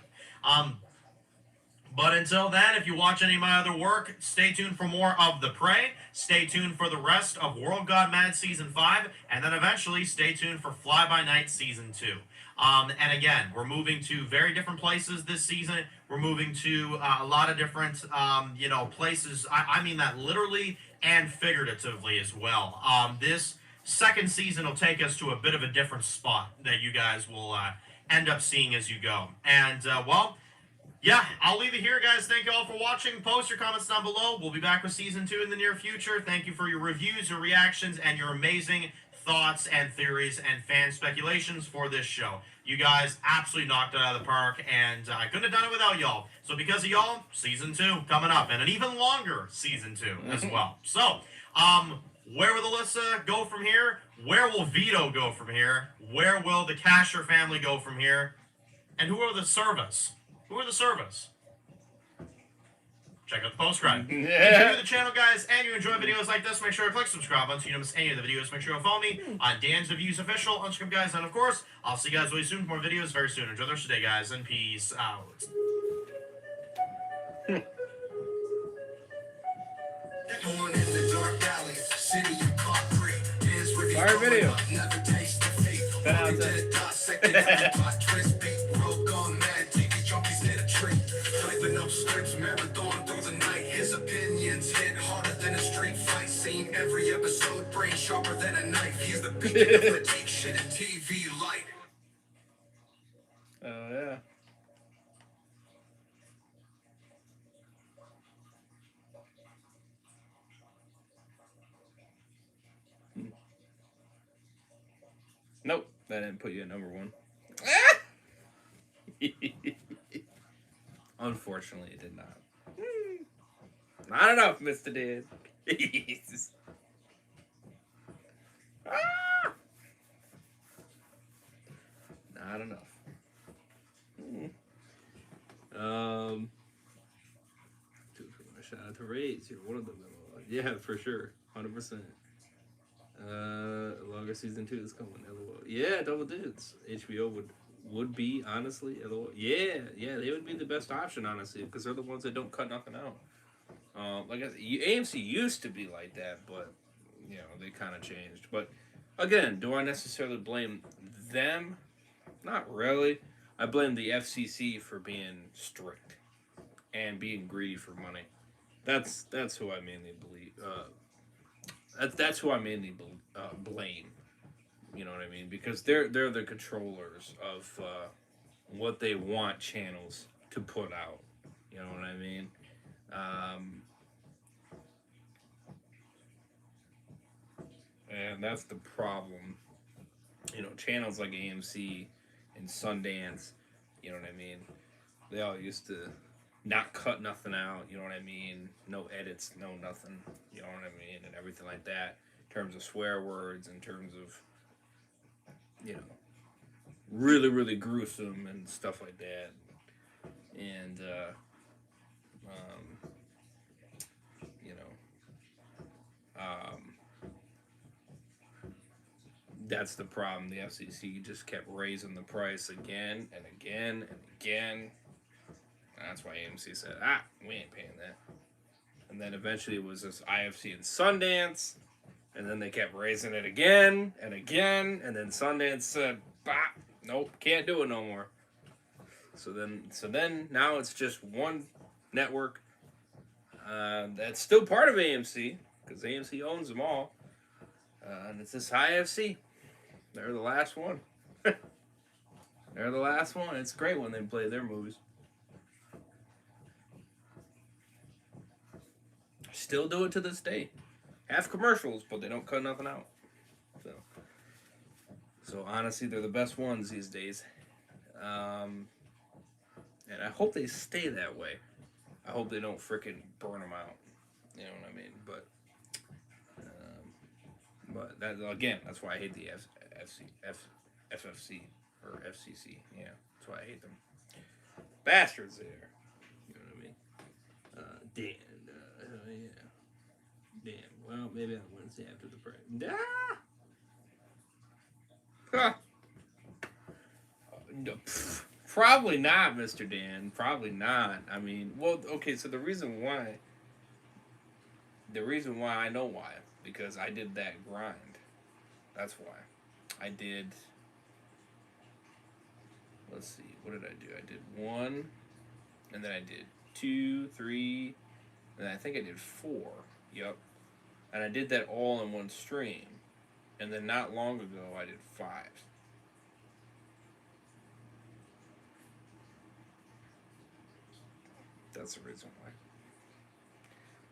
Speaker 2: But until then, if you watch any of my other work, stay tuned for more of The Prey. Stay tuned for the rest of World God Mad Season 5. And then eventually stay tuned for Fly By Night Season 2. And again, we're moving to very different places this season. We're moving to a lot of different, places. I mean that literally and figuratively as well. This second season will take us to a bit of a different spot that you guys will end up seeing as you go. And, yeah, I'll leave it here, guys. Thank you all for watching. Post your comments down below. We'll be back with Season 2 in the near future. Thank you for your reviews, your reactions, and your amazing thoughts and theories and fan speculations for this show. You guys absolutely knocked it out of the park, and I couldn't have done it without y'all. So because of y'all, Season 2 coming up, and an even longer Season 2 as well. So, where will Alyssa go from here? Where will Vito go from here? Where will the Casher family go from here? And who are the Service? Who are the Service? Check out the post-scribe. If you're new to the channel, guys, and you enjoy videos like this, make sure to click subscribe button so you don't miss any of the videos. Make sure to follow me on Dan's Reviews Official on Instagram, guys. And, of course, I'll see you guys really soon for more videos very soon. Enjoy the rest of the day, guys, and peace out.
Speaker 1: Fire video.
Speaker 3: Scripts marathon through the night. His opinions hit harder than a street fight scene. Every episode, brain sharper than a knife. He's the beacon of fatigue, shit and TV light.
Speaker 1: Oh yeah. Nope, that didn't put you at number one. Unfortunately, it did not. Not enough, Mr. Dead. Not enough. Shout out to Raids. You're one of them. Yeah, for sure. 100%. Longer season 2 is coming. LOL. Yeah, double digits. HBO would be, honestly, LOL. Yeah, they would be the best option, honestly, because they're the ones that don't cut nothing out. Like I said, AMC used to be like that, but they kind of changed. But again, do I necessarily blame them? Not really. I blame the FCC for being strict and being greedy for money. That's who I mainly believe. That's who I mainly blame. You know what I mean? Because they're the controllers of what they want channels to put out. You know what I mean? And that's the problem. Channels like AMC and Sundance, you know what I mean? They all used to not cut nothing out, you know what I mean? No edits, no nothing, you know what I mean? And everything like that, in terms of swear words, in terms of, really, really gruesome and stuff like that. And, that's the problem. The FCC just kept raising the price again and again and again. That's why AMC said, we ain't paying that. And then eventually it was this IFC and Sundance. And then they kept raising it again and again. And then Sundance said, nope, can't do it no more. So then now it's just one network that's still part of AMC, because AMC owns them all. And it's this IFC. They're the last one. They're the last one. It's great when they play their movies. Still do it to this day. Have commercials, but they don't cut nothing out. So honestly, they're the best ones these days. And I hope they stay that way. I hope they don't freaking burn them out. You know what I mean? But that again, that's why I hate the FFC or FCC. Yeah, that's why I hate them. Bastards there. You know what I mean? Dan. Yeah. Damn. Well, maybe on Wednesday after the break. Huh. No, probably not, Mr. Dan. Probably not. I mean, well, okay. So the reason why I know why, because I did that grind. That's why. I did. Let's see. What did I do? I did 1, and then I did 2, 3, and I think I did 4. Yep. And I did that all in one stream. And then not long ago, I did 5. That's the reason why.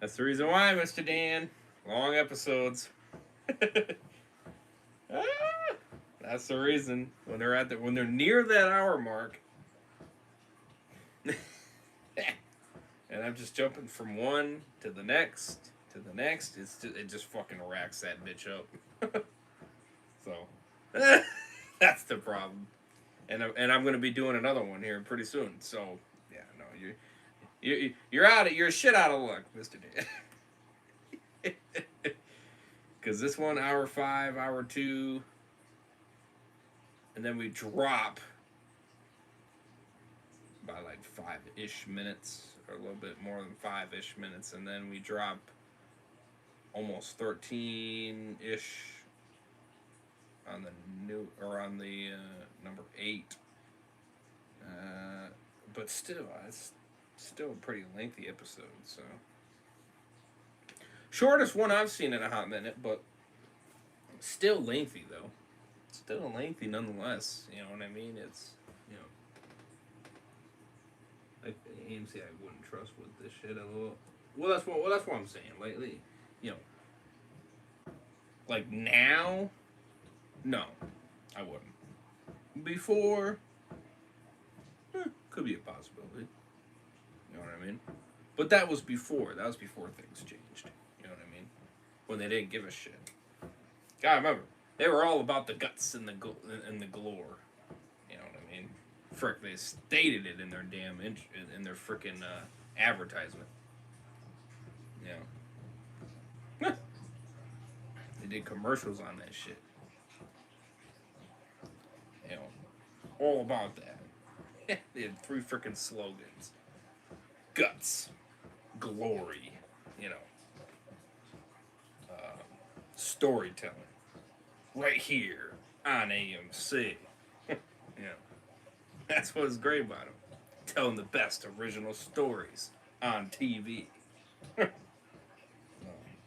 Speaker 1: That's the reason why, Mr. Dan. Long episodes. That's the reason. When they're near that hour mark, and I'm just jumping from one to the next, it just fucking racks that bitch up. So that's the problem. And I'm gonna be doing another one here pretty soon. So yeah, no, you're shit out of luck, Mr. Dan. Because this one, hour 5, hour 2, and then we drop by like 5-ish minutes, or a little bit more than 5-ish minutes, and then we drop almost 13-ish on the number 8. But still, it's still a pretty lengthy episode, so. Shortest one I've seen in a hot minute, but still lengthy, though. Still lengthy nonetheless, you know what I mean? It's, you know. Like AMC I wouldn't trust with this shit at all. Well, that's what I'm saying. Lately, you know. Like now, no, I wouldn't. Before, could be a possibility. You know what I mean? But that was before. That was before things changed. You know what I mean? When they didn't give a shit. God, remember, they were all about the guts and the galore. You know what I mean? Frick, they stated it in their damn in their frickin' advertisement. You know. They did commercials on that shit. You know, all about that. They had 3 frickin' slogans. Guts. Glory. You know. Storytelling. Right here on AMC. You know. That's what's great about them. Telling the best original stories on TV.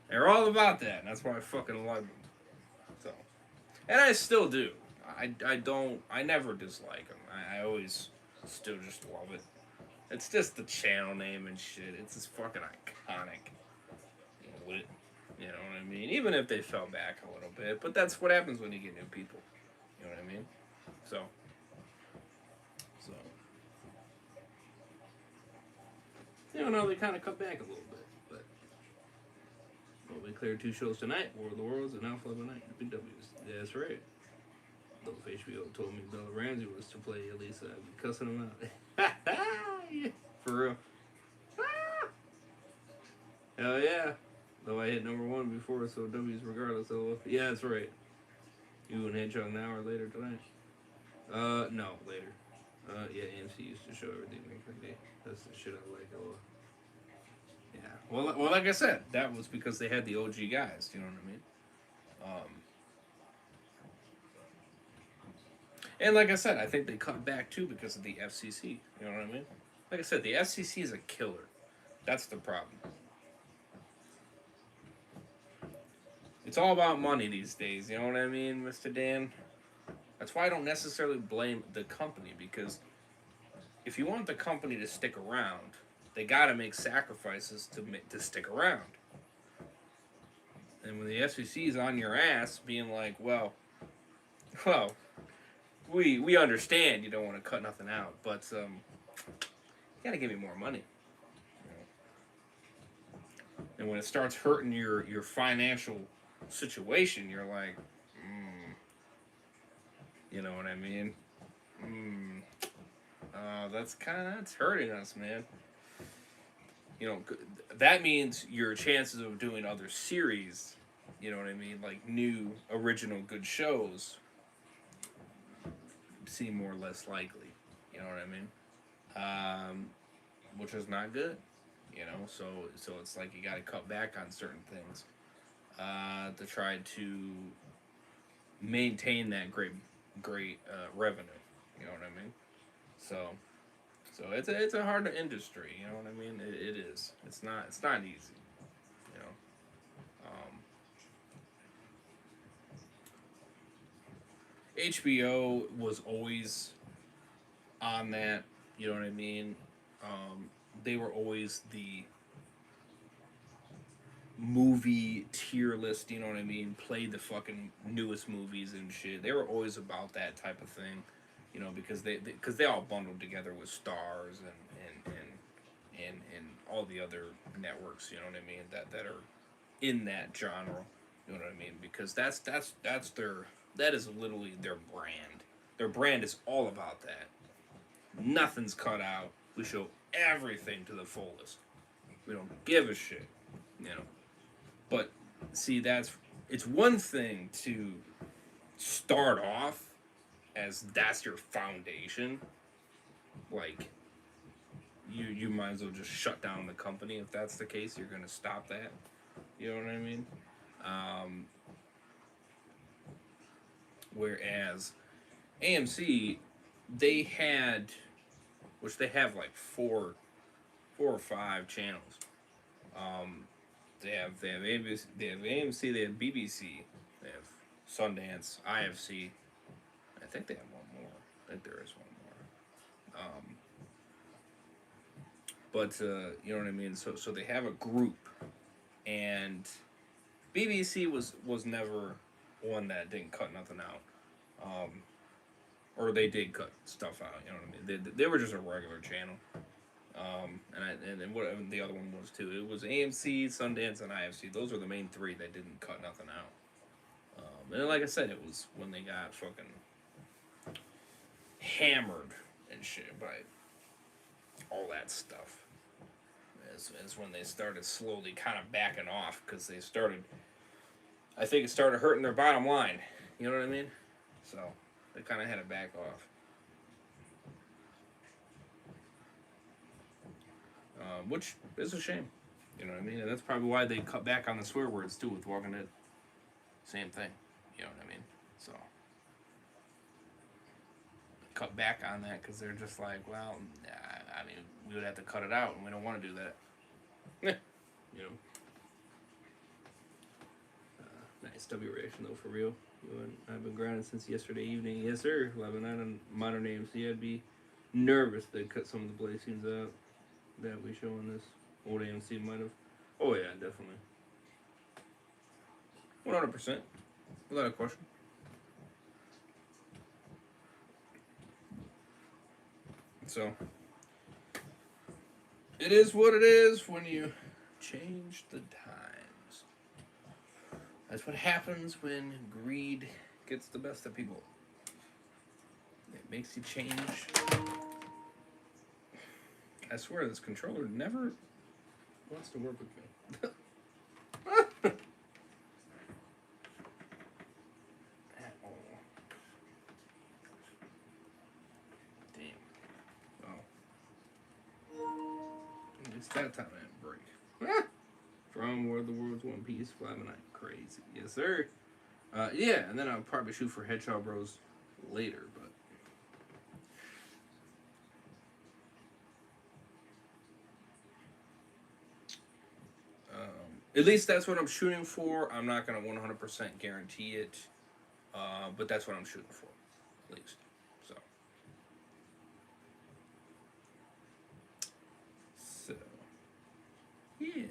Speaker 1: They're all about that, and that's why I fucking love them. So, and I still do. I never dislike them. I always still just love it. It's just the channel name and shit. It's just fucking iconic. You know what I mean? Even if they fell back a little bit, but that's what happens when you get new people. You know what I mean? So. You know, they kind of cut back a little bit, but we cleared 2 shows tonight. War of the Worlds and Alpha of the Night. BWs. Yeah, that's right. Though if HBO told me Bella Ramsey was to play Elisa, I'd be cussing him out. Yeah, for real. Hell yeah. Though I hit number 1 before, so W's regardless. Yeah, that's right. You and Hedgehog now or later tonight? No, later. Yeah, AMC used to show everything back in the day. That's the shit I like a lot. Yeah. Well, like I said, that was because they had the OG guys. You know what I mean? And like I said, I think they cut back too because of the FCC. You know what I mean? Like I said, the FCC is a killer. That's the problem. It's all about money these days. You know what I mean, Mr. Dan? That's why I don't necessarily blame the company, because if you want the company to stick around, they got to make sacrifices to stick around. And when the SEC is on your ass, being like, well, we understand you don't want to cut nothing out, but you got to give me more money. You know? And when it starts hurting your financial situation, you're like, you know what I mean? That's hurting us, man. You know, that means your chances of doing other series, you know what I mean, like new original good shows, seem more or less likely. You know what I mean? Which is not good. You know, so it's like you got to cut back on certain things to try to maintain that great revenue. You know what I mean? So it's a hard industry. You know what I mean? It is. It's not easy. You know. HBO was always on that. You know what I mean? They were always the movie tier list. You know what I mean? Played the fucking newest movies and shit. They were always about that type of thing. You know, because they all bundled together with Stars and all the other networks. You know what I mean? That are in that genre. You know what I mean? Because that's that is literally their brand. Their brand is all about that. Nothing's cut out. We show everything to the fullest. We don't give a shit, you know. But see, it's one thing to start off as that's your foundation. Like you might as well just shut down the company if that's the case. You're gonna stop that. You know what I mean? Whereas AMC, they had, which they have like four or five channels. They have ABC, they have AMC, they have BBC, they have Sundance, IFC. I think they have one more. I think there is one more. But you know what I mean. So they have a group, and BBC was never one that didn't cut nothing out. Or they did cut stuff out. You know what I mean? They were just a regular channel. And what the other one was too. It was AMC, Sundance, and IFC. Those were the main three that didn't cut nothing out. And like I said, it was when they got fucking hammered and shit by all that stuff. Is when they started slowly kind of backing off, because they started. I think it started hurting their bottom line. You know what I mean? So they kind of had to back off. Which is a shame. You know what I mean? And that's probably why they cut back on the swear words too with Walking Dead. Same thing. You know what I mean? So cut back on that because they're just like, well, I mean, we would have to cut it out, and we don't want to do that. You know. Nice W reaction though, for real. I've been grinding since yesterday evening. Yes, sir. 11 on modern AMC. I'd be nervous they cut some of the play scenes out that we show in this. Old AMC might have. Oh yeah, definitely. 100%. Without a question. So it is what it is when you change the times. That's what happens when greed gets the best of people. It makes you change. I swear this controller never wants to work with me. At all. Damn. Oh. It's that time I had a break. From War of the Worlds, One Piece, Fly by Night. Crazy. Yes, sir. Yeah, and then I'll probably shoot for Hedgehog Bros later, but. At least that's what I'm shooting for. I'm not gonna 100% guarantee it, but that's what I'm shooting for, at least. So, so yeah.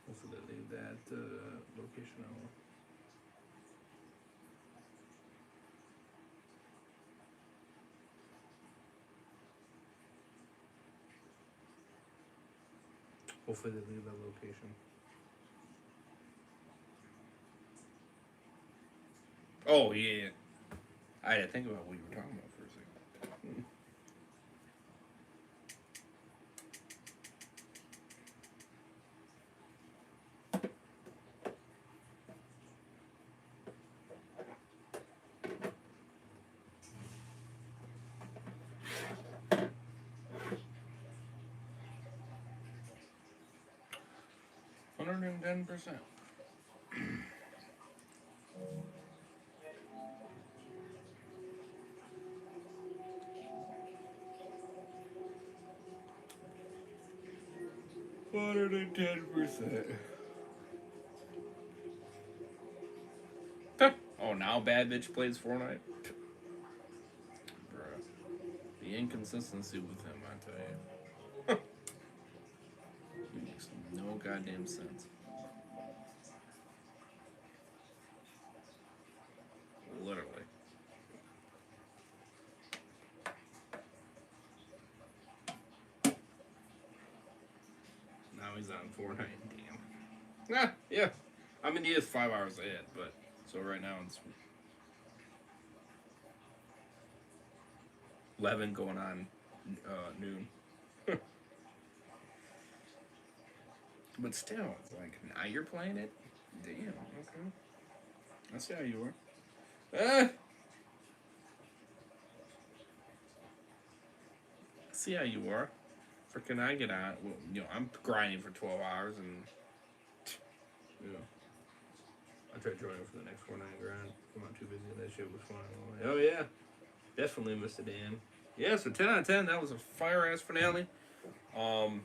Speaker 1: Hopefully they leave that location on. Hopefully they leave that location. Oh yeah. I had to think about what you were talking about for a second. 110%. $110%. Oh, now Bad Bitch plays Fortnite? Bruh. The inconsistency with him, I tell you. It makes no goddamn sense. Literally. Now he's on Fortnite. Damn. Ah, yeah. I mean, he is 5 hours ahead, but so right now it's 11 going on noon. But still, it's like, now you're playing it? Damn, okay. I see how you are. Ah! I see how you are. Freaking, I get on. Well, I'm grinding for 12 hours and. Yeah. I tried joining for the next 4-9 grind. I'm not too busy. That shit was fun. Oh, yeah. Definitely Mr. Dan. Yeah, so 10 out of 10. That was a fire ass finale. Um,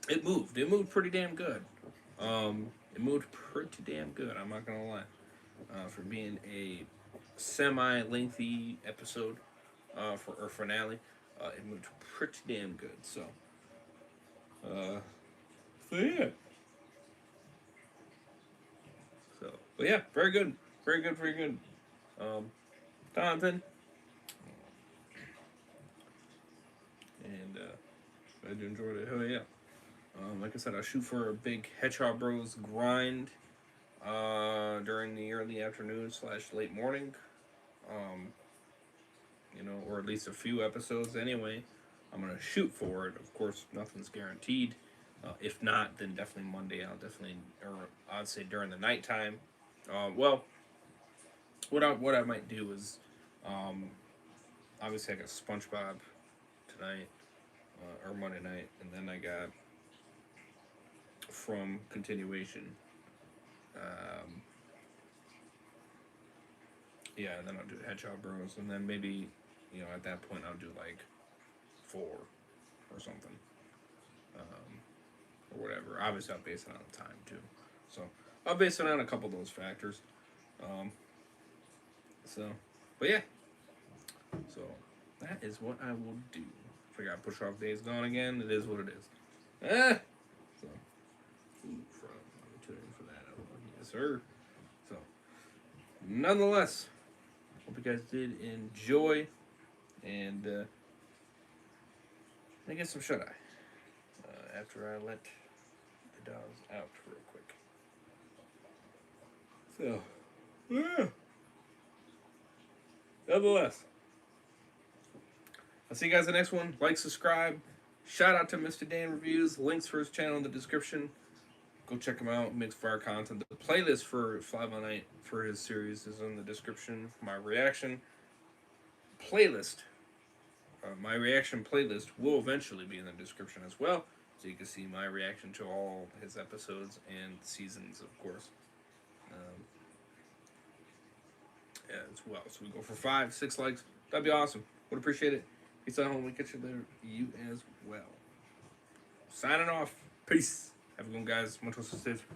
Speaker 1: it moved. It moved pretty damn good. It moved pretty damn good. I'm not gonna lie. For being a semi-lengthy episode, for or finale, it moved pretty damn good. Uh, so yeah. So, but yeah, very good, very good, very good. Jonathan, and I enjoyed it. Hell yeah. Like I said, I shoot for a big Hedgehog Bros grind during the early afternoon / late morning. Um, or at least a few episodes anyway. I'm gonna shoot for it. Of course, nothing's guaranteed. If not, then definitely Monday. Or I'd say during the nighttime. Well, what I might do is, um, obviously I got SpongeBob tonight or Monday night, and then I got from continuation. Um, yeah, and then I'll do Hedgehog Bros, and then maybe at that point I'll do like 4 or something, or whatever. Obviously, I'll base it on the time too. So I'll base it on a couple of those factors. Um, so, but yeah. So that is what I will do. If I got push off days gone again, it is what it is. So I'm tuning for that. Yes, sir. So, nonetheless, hope you guys did enjoy, and I get some shut eye after I let the dogs out real quick. So, yeah. Nonetheless, I'll see you guys in the next one. Like, subscribe. Shout out to Mr. Dan Reviews. Links for his channel in the description. Go check him out. Makes fire content. The playlist for Fly By Night for his series is in the description. My reaction playlist, my reaction playlist will eventually be in the description as well, so you can see my reaction to all his episodes and seasons, of course. As well. So we go for 5, 6 likes. That'd be awesome. Would appreciate it. Peace out, home. We catch you later. You as well. Signing off. Peace. Have a good one, guys. Much less safe.